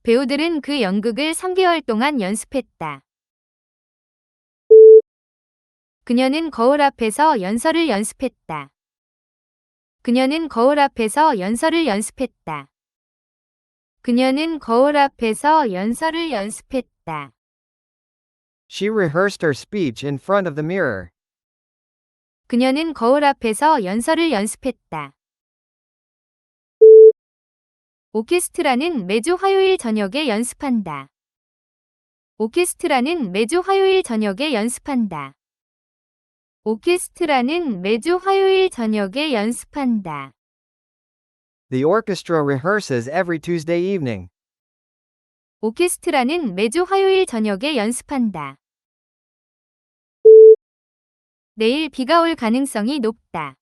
배우들은 그 연극을 3개월 동안 연습했다. 그녀는 거울 앞에서 연설을 연습했다. 그녀는 거울 앞에서 연설을 연습했다. 그녀는 거울 앞에서 연설을 연습했다. She rehearsed her speech in front of the mirror. 그녀는 거울 앞에서 연설을 연습했다. 오케스트라는 매주 화요일 저녁에 연습한다. 오케스트라는 매주 화요일 저녁에 연습한다. 오케스트라는 매주 화요일 저녁에 연습한다. The orchestra rehearses every Tuesday evening. 오케스트라는 매주 화요일 저녁에 연습한다. 내일 비가 올 가능성이 높다.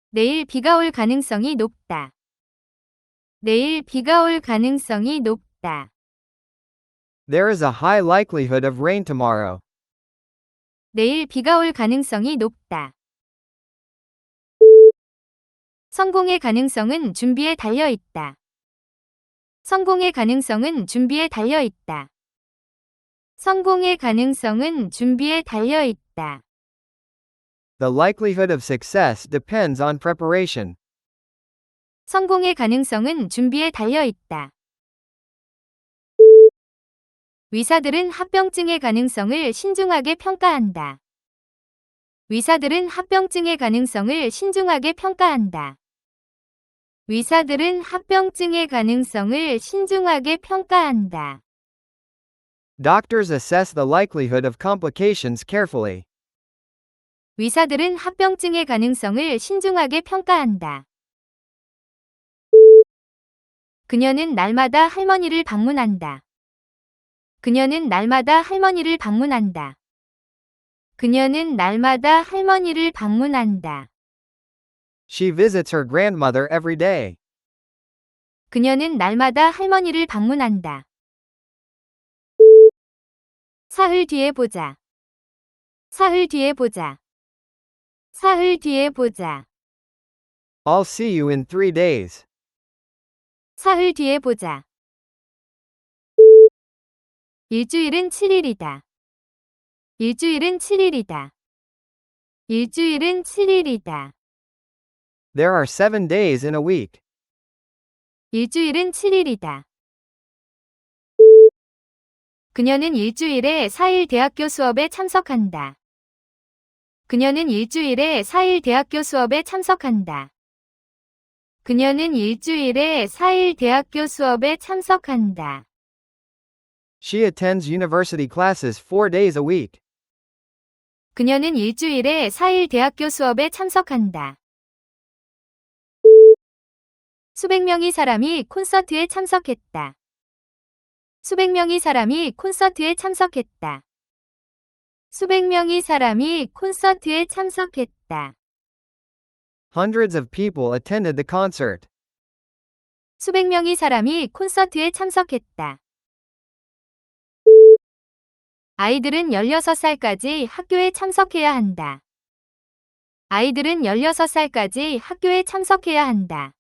내일 비가 올 가능성이 높다. 내일 비가 올 가능성이 높다. There is a high likelihood of rain tomorrow. 내일 비가 올 가능성이 높다. 성공의 가능성은 준비에 달려 있다. 성공의 가능성은 준비에 달려 있다. 성공의 가능성은 준비에 달려 있다. The likelihood of success depends on preparation. 성공의 가능성은 준비에 달려 있다. 의사들은 합병증의 가능성을 신중하게 평가한다. 의사들은 합병증의 가능성을 신중하게 평가한다. 의사들은 합병증의 가능성을 신중하게 평가한다. Doctors assess the likelihood of complications carefully. 의사들은 합병증의 가능성을 신중하게 평가한다. 그녀는 날마다 할머니를 방문한다. 그녀는 날마다 할머니를 방문한다. 그녀는 날마다 할머니를 방문한다. She visits her grandmother every day. 그녀는 날마다 할머니를 방문한다. 사흘 뒤에 보자. 사흘 뒤에 보자. 사흘 뒤에 보자. I'll see you in 3 days. 사흘 뒤에 보자. 일주일은 7일이다. 일주일은 7일이다. 일주일은 7일이다. There are 7 days in a week. 일주일은 7일이다. 그녀는 일주일에 4일 대학교 수업에 참석한다. 그녀는 일주일에 4일 대학교 수업에 참석한다. 그녀는 일주일에 4일 대학교 수업에 참석한다. She attends university classes 4 days a week. 그녀는 일주일에 4일 대학교 수업에 참석한다. 수백 명의 사람이 콘서트에 참석했다. 수백 명의 사람이 콘서트에 참석했다. 수백 명의 사람이 콘서트에 참석했다. Hundreds of people attended the concert. 수백 명의 사람이 콘서트에 참석했다. 아이들은 16살까지 학교에 참석해야 한다. 아이들은 16살까지 학교에 참석해야 한다.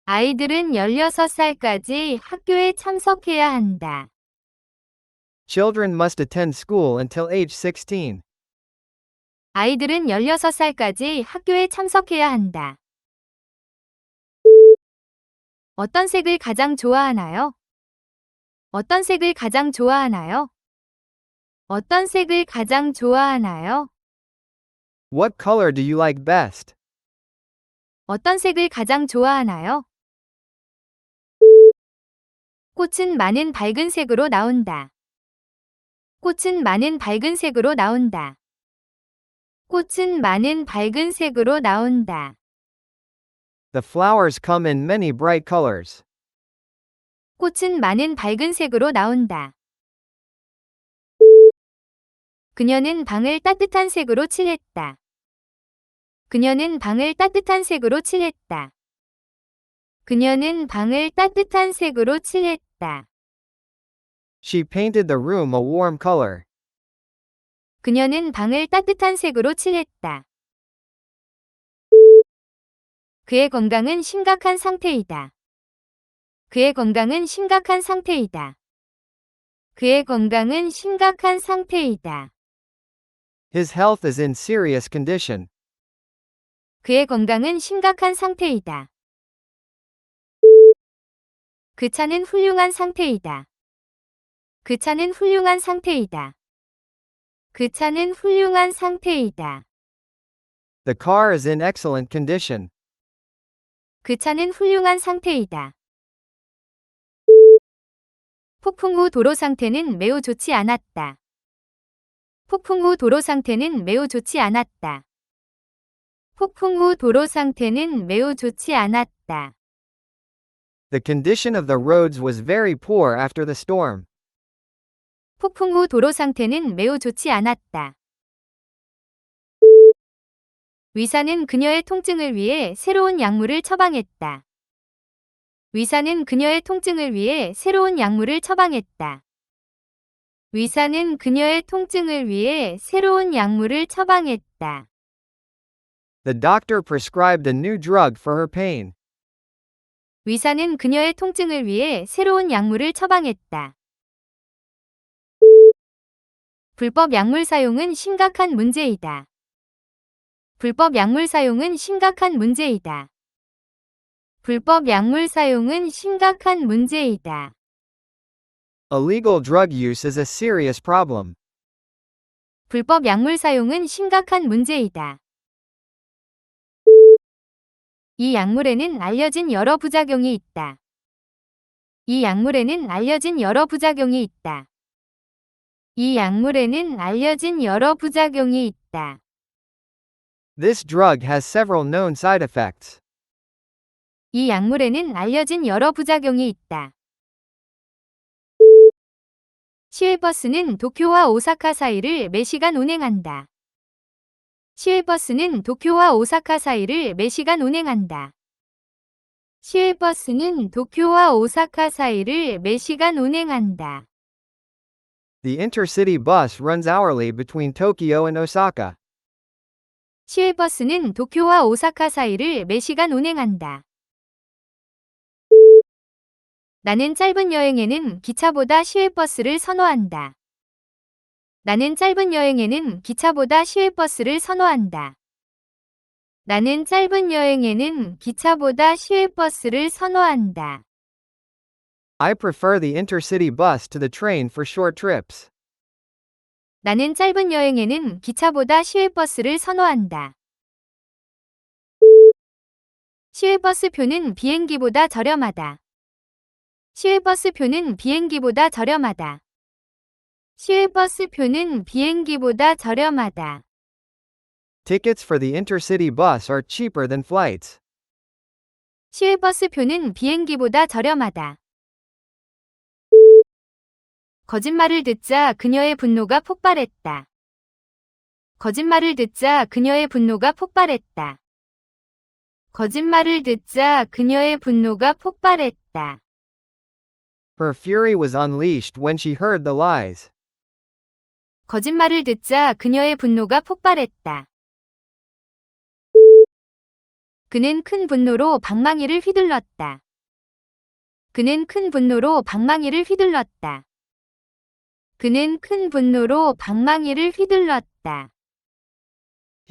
아이들은 16살까지 학교에 참석해야 한다. Children must attend school until age 16. 아이들은 16살까지 학교에 참석해야 한다. 어떤 색을 가장 좋아하나요? 어떤 색을 가장 좋아하나요? 어떤 색을 가장 좋아하나요? What color do you like best? 어떤 색을 가장 좋아하나요? 꽃은 많은 밝은 색으로 나온다. 꽃은 많은 밝은 색으로 나온다. 꽃은 많은 밝은 색으로 나온다. The flowers come in many bright colors. 꽃은 많은 밝은 색으로 나온다. 그녀는 방을 따뜻한 색으로 칠했다. 그녀는 방을 따뜻한 색으로 칠했다. 그녀는 방을 따뜻한 색으로 칠했다. She painted the room a warm color. 그녀는 방을 따뜻한 색으로 칠했다. 그의 건강은 심각한 상태이다. 그의 건강은 심각한 상태이다. 그의 건강은 심각한 상태이다. His health is in serious condition. 그의 건강은 심각한 상태이다. 그 차는 훌륭한 상태이다. 그 차는 훌륭한 상태이다. 그 차는 훌륭한 상태이다. The car is in excellent condition. 그 차는 훌륭한 상태이다. 폭풍 후 도로 상태는 매우 좋지 않았다. 폭풍 후 도로 상태는 매우 좋지 않았다. 폭풍 후 도로 상태는 매우 좋지 않았다. The condition of the roads was very poor after the storm. 폭풍 후 도로 상태는 매우 좋지 않았다. 의사는 그녀의 통증을 위해 새로운 약물을 처방했다. 의사는 그녀의 통증을 위해 새로운 약물을 처방했다. 의사는 그녀의 통증을 위해 새로운 약물을 처방했다. The doctor prescribed a new drug for her pain. 의사는 그녀의 통증을 위해 새로운 약물을 처방했다. 불법 약물 사용은 심각한 문제이다. 불법 약물 사용은 심각한 문제이다. 불법 약물 사용은 심각한 문제이다. Illegal drug use is a serious problem. 불법 약물 사용은 심각한 문제이다. 이 약물에는 알려진 여러 부작용이 있다. 이 약물에는 알려진 여러 부작용이 있다. 이 약물에는 알려진 여러 부작용이 있다. This drug has several known side effects. 이 약물에는 알려진 여러 부작용이 있다. 시외버스는 도쿄와 오사카 사이를 매시간 운행한다. 시외버스는 도쿄와 오사카 사이를 매시간 운행한다. 시외버스는 도쿄와 오사카 사이를 매시간 운행한다. The intercity bus runs hourly between Tokyo and Osaka. 시외버스는 도쿄와 오사카 사이를 매시간 운행한다. 나는 짧은 여행에는 기차보다 시외버스를 선호한다. 나는 짧은 여행에는 기차보다 시외버스를 선호한다. 나는 짧은 여행에는 기차보다 시외버스를 선호한다. I prefer the intercity bus to the train for short trips. 나는 짧은 여행에는 기차보다 시외버스를 선호한다. 시외버스 표는 비행기보다 저렴하다. 시외버스 표는 비행기보다 저렴하다. 시외버스 표는 비행기보다 저렴하다. Tickets for the intercity bus are cheaper than flights. 시외버스 표는 비행기보다 저렴하다. 거짓말을 듣자 그녀의 분노가 폭발했다. 거짓말을 듣자 그녀의 분노가 폭발했다. 거짓말을 듣자 그녀의 분노가 폭발했다. Her fury was unleashed when she heard the lies. 거짓말을 듣자 그녀의 분노가 폭발했다. 그는 큰 분노로 방망이를 휘둘렀다. 그는 큰 분노로 방망이를 휘둘렀다. 그는 큰 분노로 방망이를 휘둘렀다.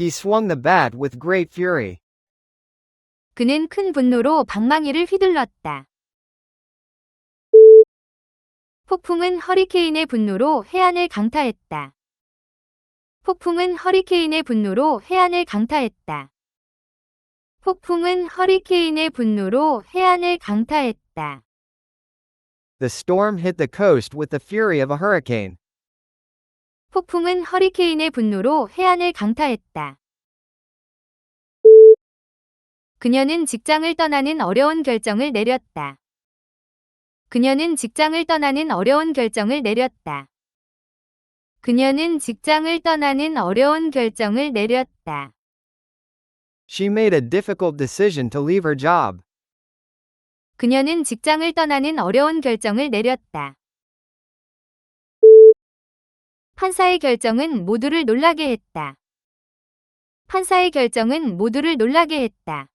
He swung the bat with great fury. 그는 큰 분노로 방망이를 휘둘렀다. 폭풍은 허리케인의 분노로 해안을 강타했다. 폭풍은 허리케인의 분노로 해안을 강타했다. 폭풍은 허리케인의 분노로 해안을 강타했다. The storm hit the coast with the fury of a hurricane. 폭풍은 허리케인의 분노로 해안을 강타했다. 그녀는 직장을 떠나는 어려운 결정을 내렸다. 그녀는 직장을 떠나는 어려운 결정을 내렸다. 그녀는 직장을 떠나는 어려운 결정을 내렸다. She made a difficult decision to leave her job. 그녀는 직장을 떠나는 어려운 결정을 내렸다. 판사의 결정은 모두를 놀라게 했다. 판사의 결정은 모두를 놀라게 했다.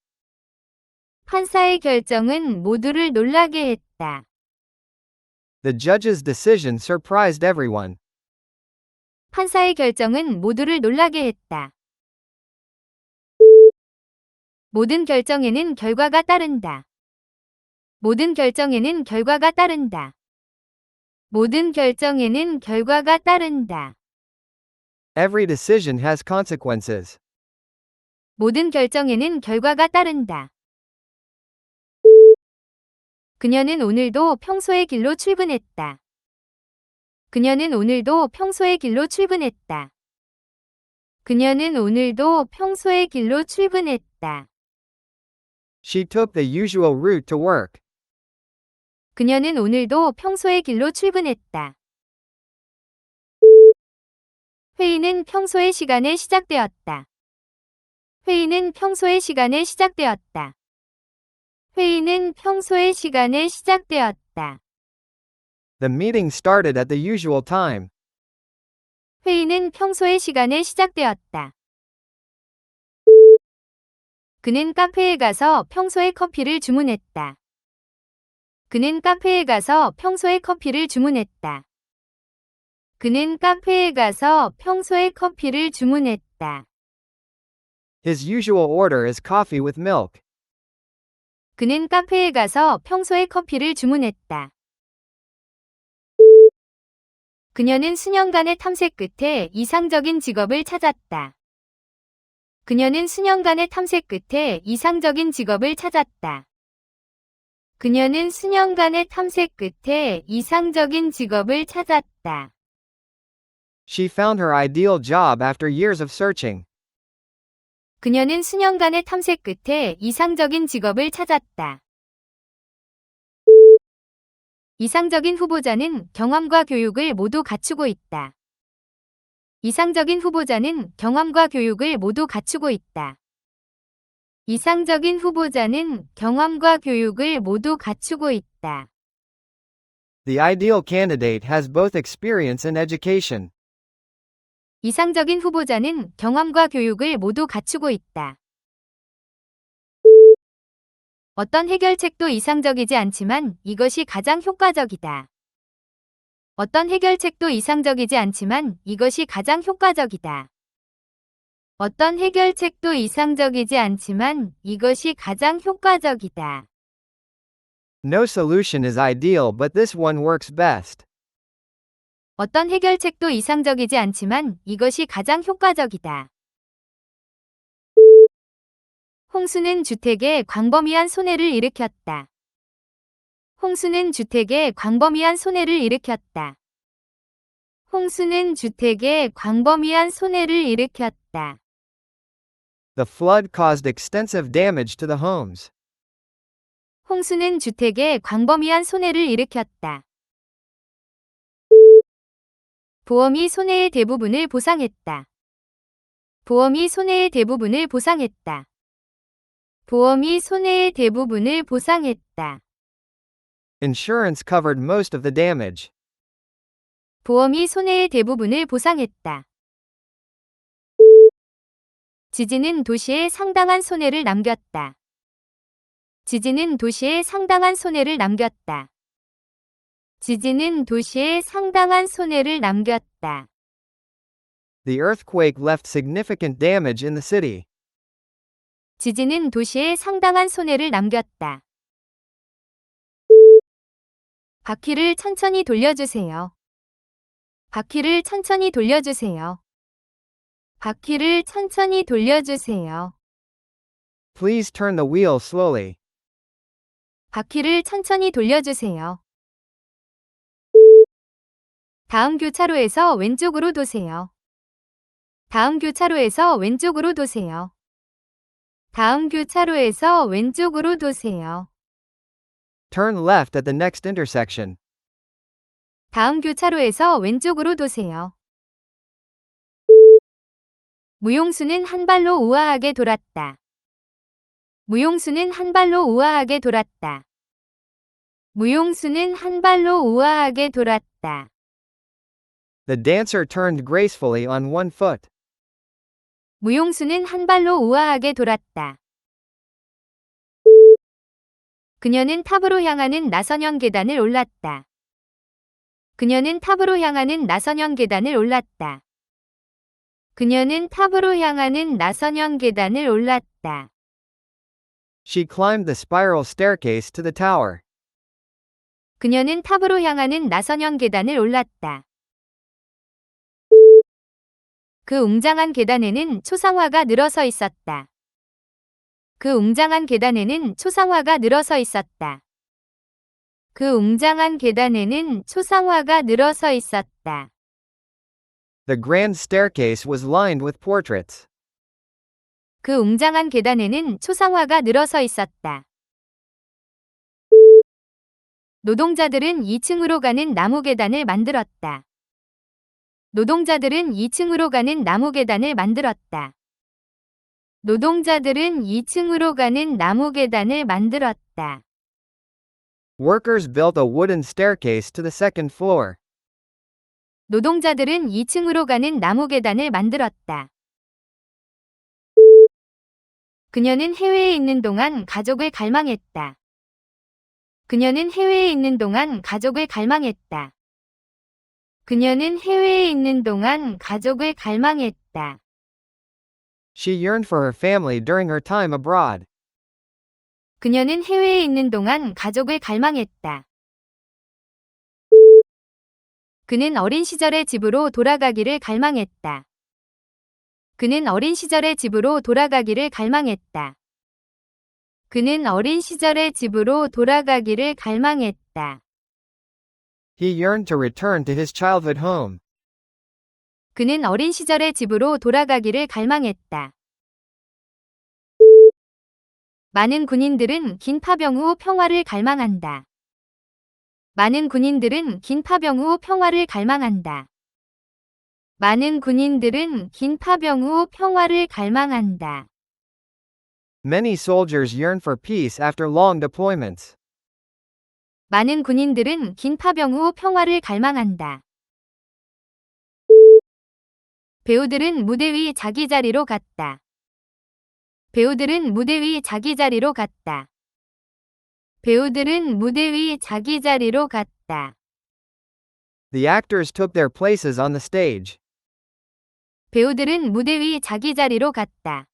판사의 결정은 모두를 놀라게 했다. The judge's decision surprised everyone. 판사의 결정은 모두를 놀라게 했다. 모든 결정에는 결과가 따른다. 모든 결정에는 결과가 따른다. 모든 결정에는 결과가 따른다. Every decision has consequences. 모든 결정에는 결과가 따른다. 그녀는 오늘도 평소의 길로 출근했다. 그녀는 오늘도 평소의 길로 출근했다. 그녀는 오늘도 평소의 길로 출근했다. She took the usual route to work. 그녀는 오늘도 평소의 길로 출근했다. 회의는 평소의 시간에 시작되었다. 회의는 평소의 시간에 시작되었다. 회의는 평소의 시간에 시작되었다. The meeting started at the usual time. 회의는 평소의 시간에 시작되었다. 그는 카페에 가서 평소에 커피를 주문했다. 그는 카페에 가서 평소에 커피를 주문했다. 그는 카페에 가서 평소에 커피를 주문했다. His usual order is coffee with milk. 그는 카페에 가서 평소에 커피를 주문했다. 그녀는 수년간의 탐색 끝에 이상적인 직업을 찾았다. 그녀는 수년간의 탐색 끝에 이상적인 직업을 찾았다. 그녀는 수년간의 탐색 끝에 이상적인 직업을 찾았다. She found her ideal job after years of searching. 그녀는 수년간의 탐색 끝에 이상적인 직업을 찾았다. 이상적인 후보자는 경험과 교육을 모두 갖추고 있다. 이상적인 후보자는 경험과 교육을 모두 갖추고 있다. 이상적인 후보자는 경험과 교육을 모두 갖추고 있다. The ideal candidate has both experience and education. 이상적인 후보자는 경험과 교육을 모두 갖추고 있다. 어떤 해결책도 이상적이지 않지만 이것이 가장 효과적이다. 어떤 해결책도 이상적이지 않지만 이것이 가장 효과적이다. 어떤 해결책도 이상적이지 않지만 이것이 가장 효과적이다. No solution is ideal, but this one works best. 어떤 해결책도 이상적이지 않지만 이것이 가장 효과적이다. 홍수는 주택에 광범위한 손해를 일으켰다. 홍수는 주택에 광범위한 손해를 일으켰다. 홍수는 주택에 광범위한 손해를 일으켰다. The flood caused extensive damage to the homes. 홍수는 주택에 광범위한 손해를 일으켰다. 보험이 손해의 대부분을 보상했다. 보험이 손해의 대부분을 보상했다. 보험이 손해의 대부분을 보상했다. Insurance covered most of the damage. 보험이 손해의 대부분을 보상했다. 지진은 도시에 상당한 손해를 남겼다. 지진은 도시에 상당한 손해를 남겼다. 지진은 도시에 상당한 손해를 남겼다. The earthquake left significant damage in the city. 지진은 도시에 상당한 손해를 남겼다. 바퀴를 천천히 돌려주세요. 바퀴를 천천히 돌려주세요. 바퀴를 천천히 돌려주세요. Please turn the wheel slowly. 바퀴를 천천히 돌려주세요. 다음 교차로에서 왼쪽으로 도세요. 다음 교차로에서 왼쪽으로 도세요. 다음 교차로에서 왼쪽으로 도세요. Turn left at the next intersection. 다음 교차로에서 왼쪽으로 도세요. 무용수는 한 발로 우아하게 돌았다. 무용수는 한 발로 우아하게 돌았다. 무용수는 한 발로 우아하게 돌았다. The dancer turned gracefully on one foot. 무용수는 한 발로 우아하게 돌았다. 그녀는 탑으로 향하는 나선형 계단을 올랐다. 그녀는 탑으로 향하는 나선형 계단을 올랐다. 그녀는 탑으로 향하는 나선형 계단을 올랐다. She climbed the spiral staircase to the tower. 그녀는 탑으로 향하는 나선형 계단을 올랐다. 그 웅장한 계단에는 초상화가 늘어서 있었다. 그 웅장한 계단에는 초상화가 늘어서 있었다. 그 웅장한 계단에는 초상화가 늘어서 있었다. The grand staircase was lined with portraits. 그 웅장한 계단에는 초상화가 늘어서 있었다. 노동자들은 2층으로 가는 나무 계단을 만들었다. 노동자들은 2층으로 가는 나무 계단을 만들었다. 노동자들은 2층으로 가는 나무 계단을 만들었다. Workers built a wooden staircase to the second floor. 노동자들은 2층으로 가는 나무 계단을 만들었다. 그녀는 해외에 있는 동안 가족을 갈망했다. 그녀는 해외에 있는 동안 가족을 갈망했다. 그녀는 해외에 있는 동안 가족을 갈망했다. She yearned for her family during her time abroad. 그녀는 해외에 있는 동안 가족을 갈망했다. 그는 어린 시절의 집으로 돌아가기를 갈망했다. 그는 어린 시절의 집으로 돌아가기를 갈망했다. 그는 어린 시절의 집으로 돌아가기를 갈망했다. He yearned to return to his childhood home. 그는 어린 시절의 집으로 돌아가기를 갈망했다. 많은 군인들은 긴 파병 후 평화를 갈망한다. 많은 군인들은 긴 파병 후 평화를 갈망한다. 많은 군인들은 긴 파병 후 평화를 갈망한다. Many soldiers yearn for peace after long deployments. 많은 군인들은 긴 파병 후 평화를 갈망한다. 배우들은 무대 위 자기 자리로 갔다. 배우들은 무대 위 자기 자리로 갔다. 배우들은 무대 위 자기 자리로 갔다. The actors took their places on the stage. 배우들은 무대 위 자기 자리로 갔다.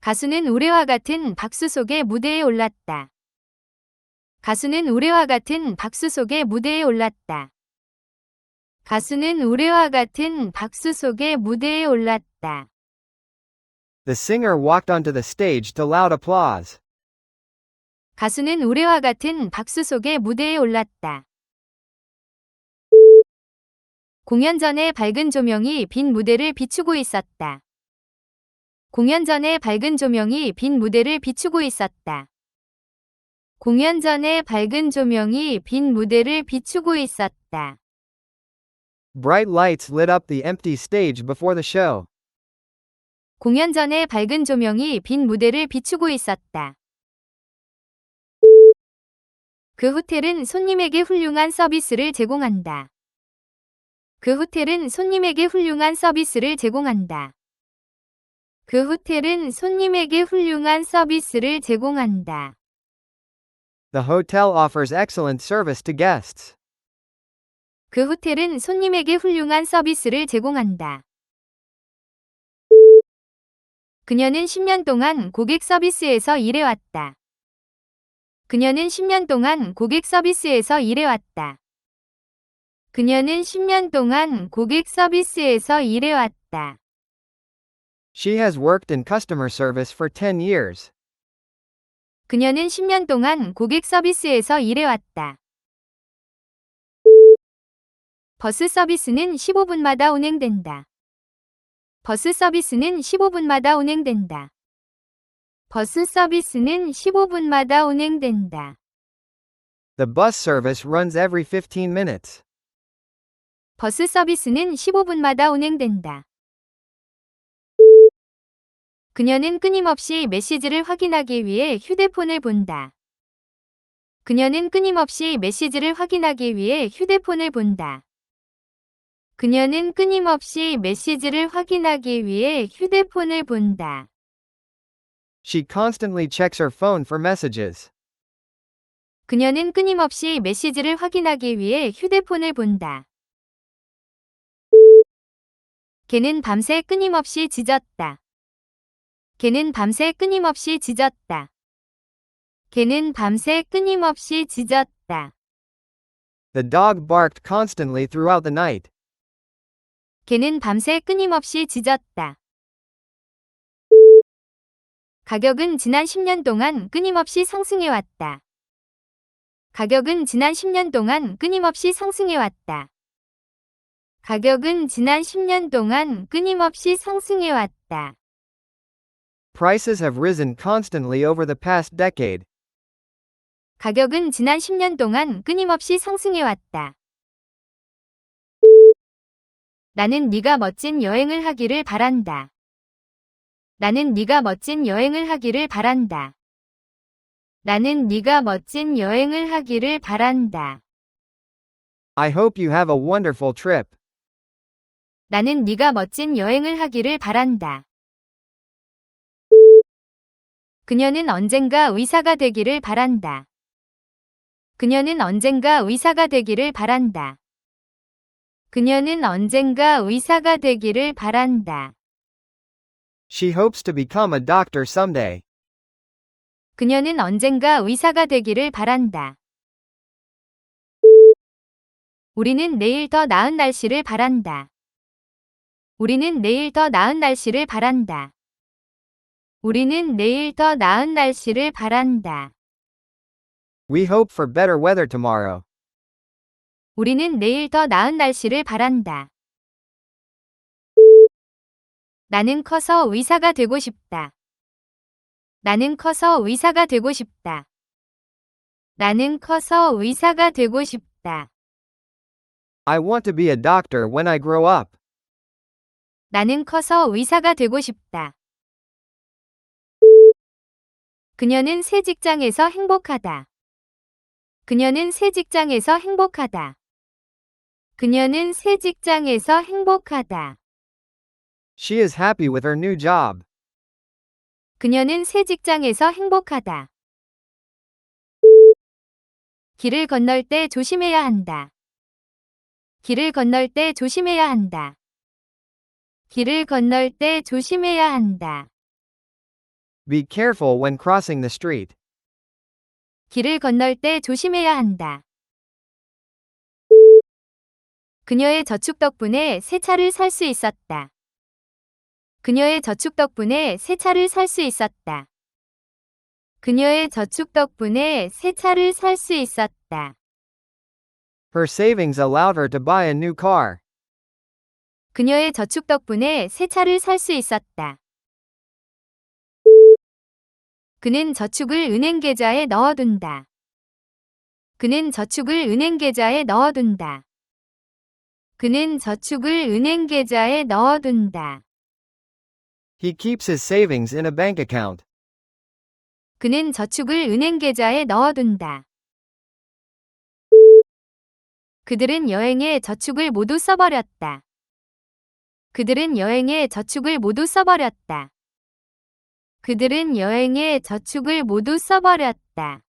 가수는 우레와 같은 박수 속에 무대에 올랐다. 가수는 우레와 같은 박수 속에 무대에 올랐다. 가수는 우레와 같은 박수 속에 무대에 올랐다. The singer walked onto the stage to loud applause. 가수는 우레와 같은 박수 속에 무대에 올랐다. 공연 전에 밝은 조명이 빈 무대를 비추고 있었다. 공연 전에 밝은 조명이 빈 무대를 비추고 있었다. 공연 전에 밝은 조명이 빈 무대를 비추고 있었다. Bright lights lit up the empty stage before the show. 공연 전에 밝은 조명이 빈 무대를 비추고 있었다. 그 호텔은 손님에게 훌륭한 서비스를 제공한다. 그 호텔은 손님에게 훌륭한 서비스를 제공한다. 그 호텔은 손님에게 훌륭한 서비스를 제공한다. The hotel offers excellent service to guests. 그 호텔은 손님에게 훌륭한 서비스를 제공한다. 그녀는 10년 동안 고객 서비스에서 일해왔다. 그녀는 10년 동안 고객 서비스에서 일해왔다. 그녀는 10년 동안 고객 서비스에서 일해왔다. She has worked in customer service for 10 years. 그녀는 10년 동안 고객 서비스에서 일해왔다. 버스 서비스는 15분마다 운행된다. 버스 서비스는 15분마다 운행된다. 버스 서비스는 15분마다 운행된다. The bus service runs every 15 minutes. 버스 서비스는 15분마다 운행된다. 그녀는 끊임없이 메시지를 확인하기 위해 휴대폰을 본다. 그녀는 끊임없이 메시지를 확인하기 위해 휴대폰을 본다. 그녀는 끊임없이 메시지를 확인하기 위해 휴대폰을 본다. She constantly checks her phone for messages. 그녀는 끊임없이 메시지를 확인하기 위해 휴대폰을 본다. 걔는 밤새 끊임없이 짖었다. 걔는 밤새 끊임없이 짖었다. 걔는 밤새 끊임없이 짖었다. The dog barked constantly throughout the night. 걔는 밤새 끊임없이 짖었다. 가격은 지난 10년 동안 끊임없이 상승해왔다. 가격은 지난 10년 동안 끊임없이 상승해왔다. 가격은 지난 10년 동안 끊임없이 상승해왔다. Prices have risen constantly over the past decade. 가격은 지난 10년 동안 끊임없이 상승해왔다. 나는 네가 멋진 여행을 하기를 바란다. 나는 네가 멋진 여행을 하기를 바란다. 나는 네가 멋진 여행을 하기를 바란다. I hope you have a wonderful trip. 나는 네가 멋진 여행을 하기를 바란다. 그녀는 언젠가 의사가 되기를 바란다. 그녀는 언젠가 의사가 되기를 바란다. 그녀는 언젠가 의사가 되기를 바란다. She hopes to become a doctor someday. 그녀는 언젠가 의사가 되기를 바란다. 우리는 내일 더 나은 날씨를 바란다. 우리는 내일 더 나은 날씨를 바란다. 우리는 내일 더 나은 날씨를 바란다. We hope for better weather tomorrow. 우리는 내일 더 나은 날씨를 바란다. 나는 커서 의사가 되고 싶다. 나는 커서 의사가 되고 싶다. 나는 커서 의사가 되고 싶다. I want to be a doctor when I grow up. 나는 커서 의사가 되고 싶다. 그녀는 새 직장에서 행복하다. 그녀는 새 직장에서 행복하다. 그녀는 새 직장에서 행복하다. She is happy with her new job. 그녀는 새 직장에서 행복하다. 길을 건널 때 조심해야 한다. 길을 건널 때 조심해야 한다. 길을 건널 때 조심해야 한다. Be careful when crossing the street. 길을 건널 때 조심해야 한다. 그녀의 저축 덕분에 새 차를 살 수 있었다. 그녀의 저축 덕분에 새 차를 살 수 있었다. 그녀의 저축 덕분에 새 차를 살 수 있었다. Her savings allowed her to buy a new car. 그녀의 저축 덕분에 새 차를 살 수 있었다. 그는 저축을 은행 계좌에 넣어둔다. 그는 저축을 은행 계좌에 넣어둔다. 그는 저축을 은행 계좌에 넣어둔다. He keeps his savings in a bank account. 그는 저축을 은행 계좌에 넣어둔다. 그들은 여행에 저축을 모두 써버렸다. 그들은 여행에 저축을 모두 써버렸다. 그들은 여행에 저축을 모두 써버렸다.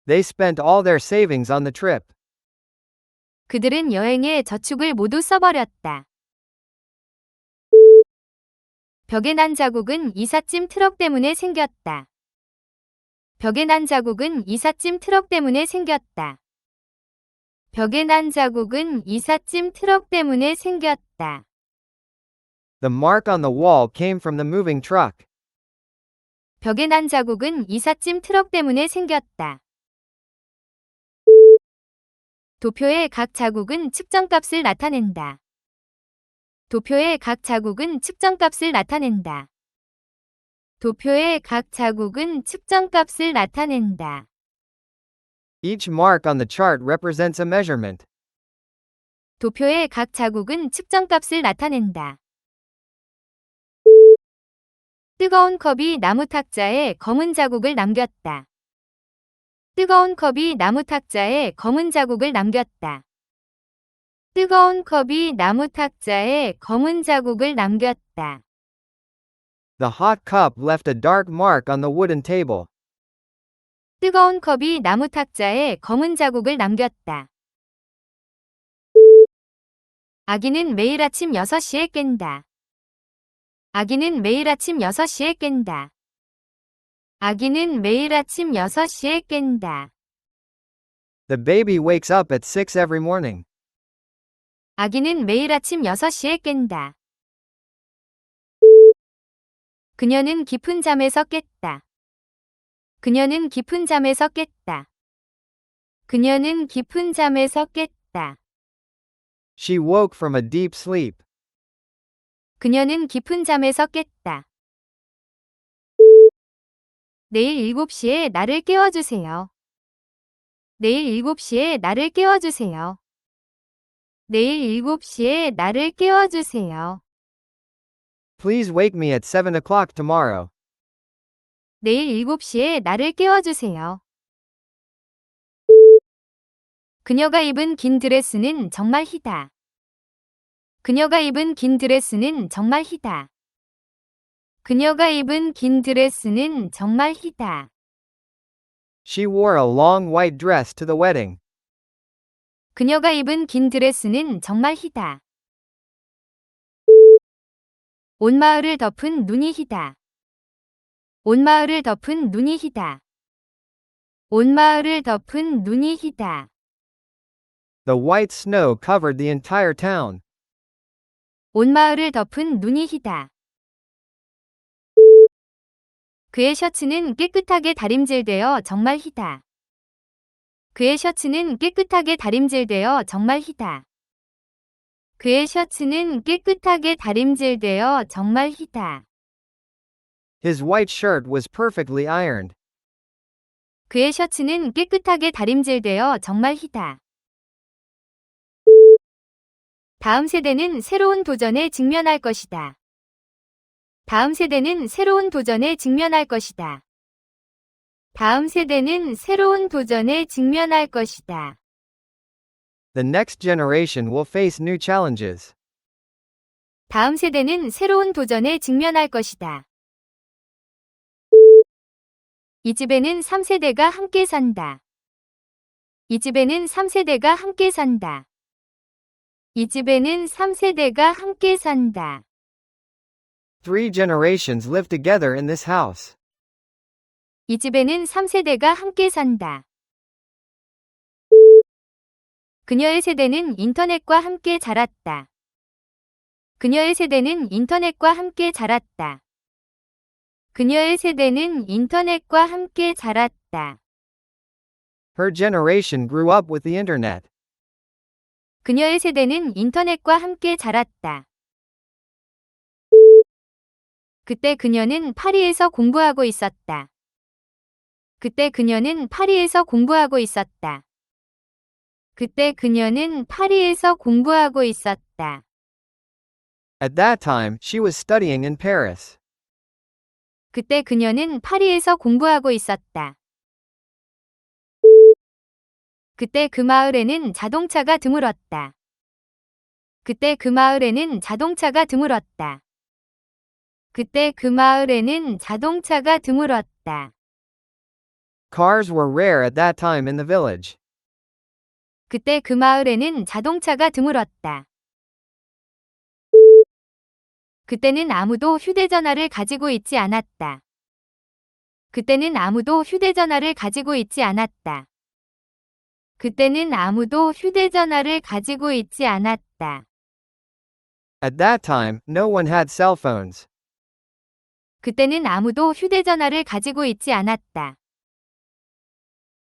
They spent all their savings on the trip. 그들은 여행에 저축을 모두 써버렸다. 벽에 난 자국은 이삿짐 트럭 때문에 생겼다. 벽에 난 자국은 이삿짐 트럭 때문에 생겼다. 벽에 난 자국은 이삿짐 트럭 때문에 생겼다. The mark on the wall came from the moving truck. 벽에 난 자국은 이삿짐 트럭 때문에 생겼다. 도표의 각 자국은 측정값을 나타낸다. 도표의 각 자국은 측정값을 나타낸다. 도표의 각 자국은 측정값을 나타낸다. Each mark on the chart represents a measurement. 도표의 각 자국은 측정값을 나타낸다. 뜨거운 컵이 나무 탁자에 검은 자국을 남겼다. 뜨거운 컵이 나무 탁자에 검은 자국을 남겼다. 뜨거운 컵이 나무 탁자에 검은 자국을 남겼다. The hot cup left a dark mark on the wooden table. 뜨거운 컵이 나무 탁자에 검은 자국을 남겼다. 아기는 매일 아침 6시에 깬다. 아기는 매일 아침 6시에 깬다. 아기는 매일 아침 6시에 깬다. The baby wakes up at 6 every morning. 아기는 매일 아침 6시에 깬다. 그녀는 깊은 잠에서 깼다. 그녀는 깊은 잠에서 깼다. 그녀는 깊은 잠에서 깼다. She woke from a deep sleep. 그녀는 깊은 잠에서 깼다. 내일 7시에 나를 깨워주세요. 내일 7시에 나를 깨워주세요. 내일 7시에 나를 깨워주세요. Please wake me at 7 o'clock tomorrow. 내일 7시에 나를 깨워주세요. 그녀가 입은 긴 드레스는 정말 희다. 그녀가 입은 긴 드레스는 정말 희다. 그녀가 입은 긴 드레스는 정말 희다. She wore a long white dress to the wedding. 그녀가 입은 긴 드레스는 정말 희다. 온 마을을 덮은 눈이 희다. 온 마을을 덮은 눈이 희다. 온 마을을 덮은 눈이 희다. The white snow covered the entire town. 온 마을을 덮은 눈이 희다. 그의 셔츠는 깨끗하게 다림질되어 정말 희다. 그의 셔츠는 깨끗하게 다림질되어 정말 희다. 그의 셔츠는 깨끗하게 다림질되어 정말 희다. His white shirt was perfectly ironed. 그의 셔츠는 깨끗하게 다림질되어 정말 희다. 다음 세대는 새로운 도전에 직면할 것이다. 다음 세대는 새로운 도전에 직면할 것이다. 다음 세대는 새로운 도전에 직면할 것이다. The next generation will face new challenges. 다음 세대는 새로운 도전에 직면할 것이다. 이 집에는 3세대가 함께 산다. 이 집에는 3세대가 함께 산다. 이 집에는 3세대가 함께 산다. 3 generations live together in this house. 이 집에는 3세대가 함께 산다. 그녀의 세대는 인터넷과 함께 자랐다. 그녀의 세대는 인터넷과 함께 자랐다. 그녀의 세대는 인터넷과 함께 자랐다. Her generation grew up with the internet. 그녀의 세대는 인터넷과 함께 자랐다. 그때 그녀는 파리에서 공부하고 있었다. 그때 그녀는 파리에서 공부하고 있었다. 그때 그녀는 파리에서 공부하고 있었다. At that time, she was studying in Paris. 그때 그녀는 파리에서 공부하고 있었다. 그때 그 마을에는 자동차가 드물었다. 그때 그 마을에는 자동차가 드물었다. 그때 그 마을에는 자동차가 드물었다. Cars were rare at that time in the village. 그때 그 마을에는 자동차가 드물었다. 그때는 아무도 휴대전화를 가지고 있지 않았다. 그때는 아무도 휴대전화를 가지고 있지 않았다. 그때는 아무도 휴대전화를 가지고 있지 않았다. At that time, no one had cell phones. 그때는 아무도 휴대전화를 가지고 있지 않았다.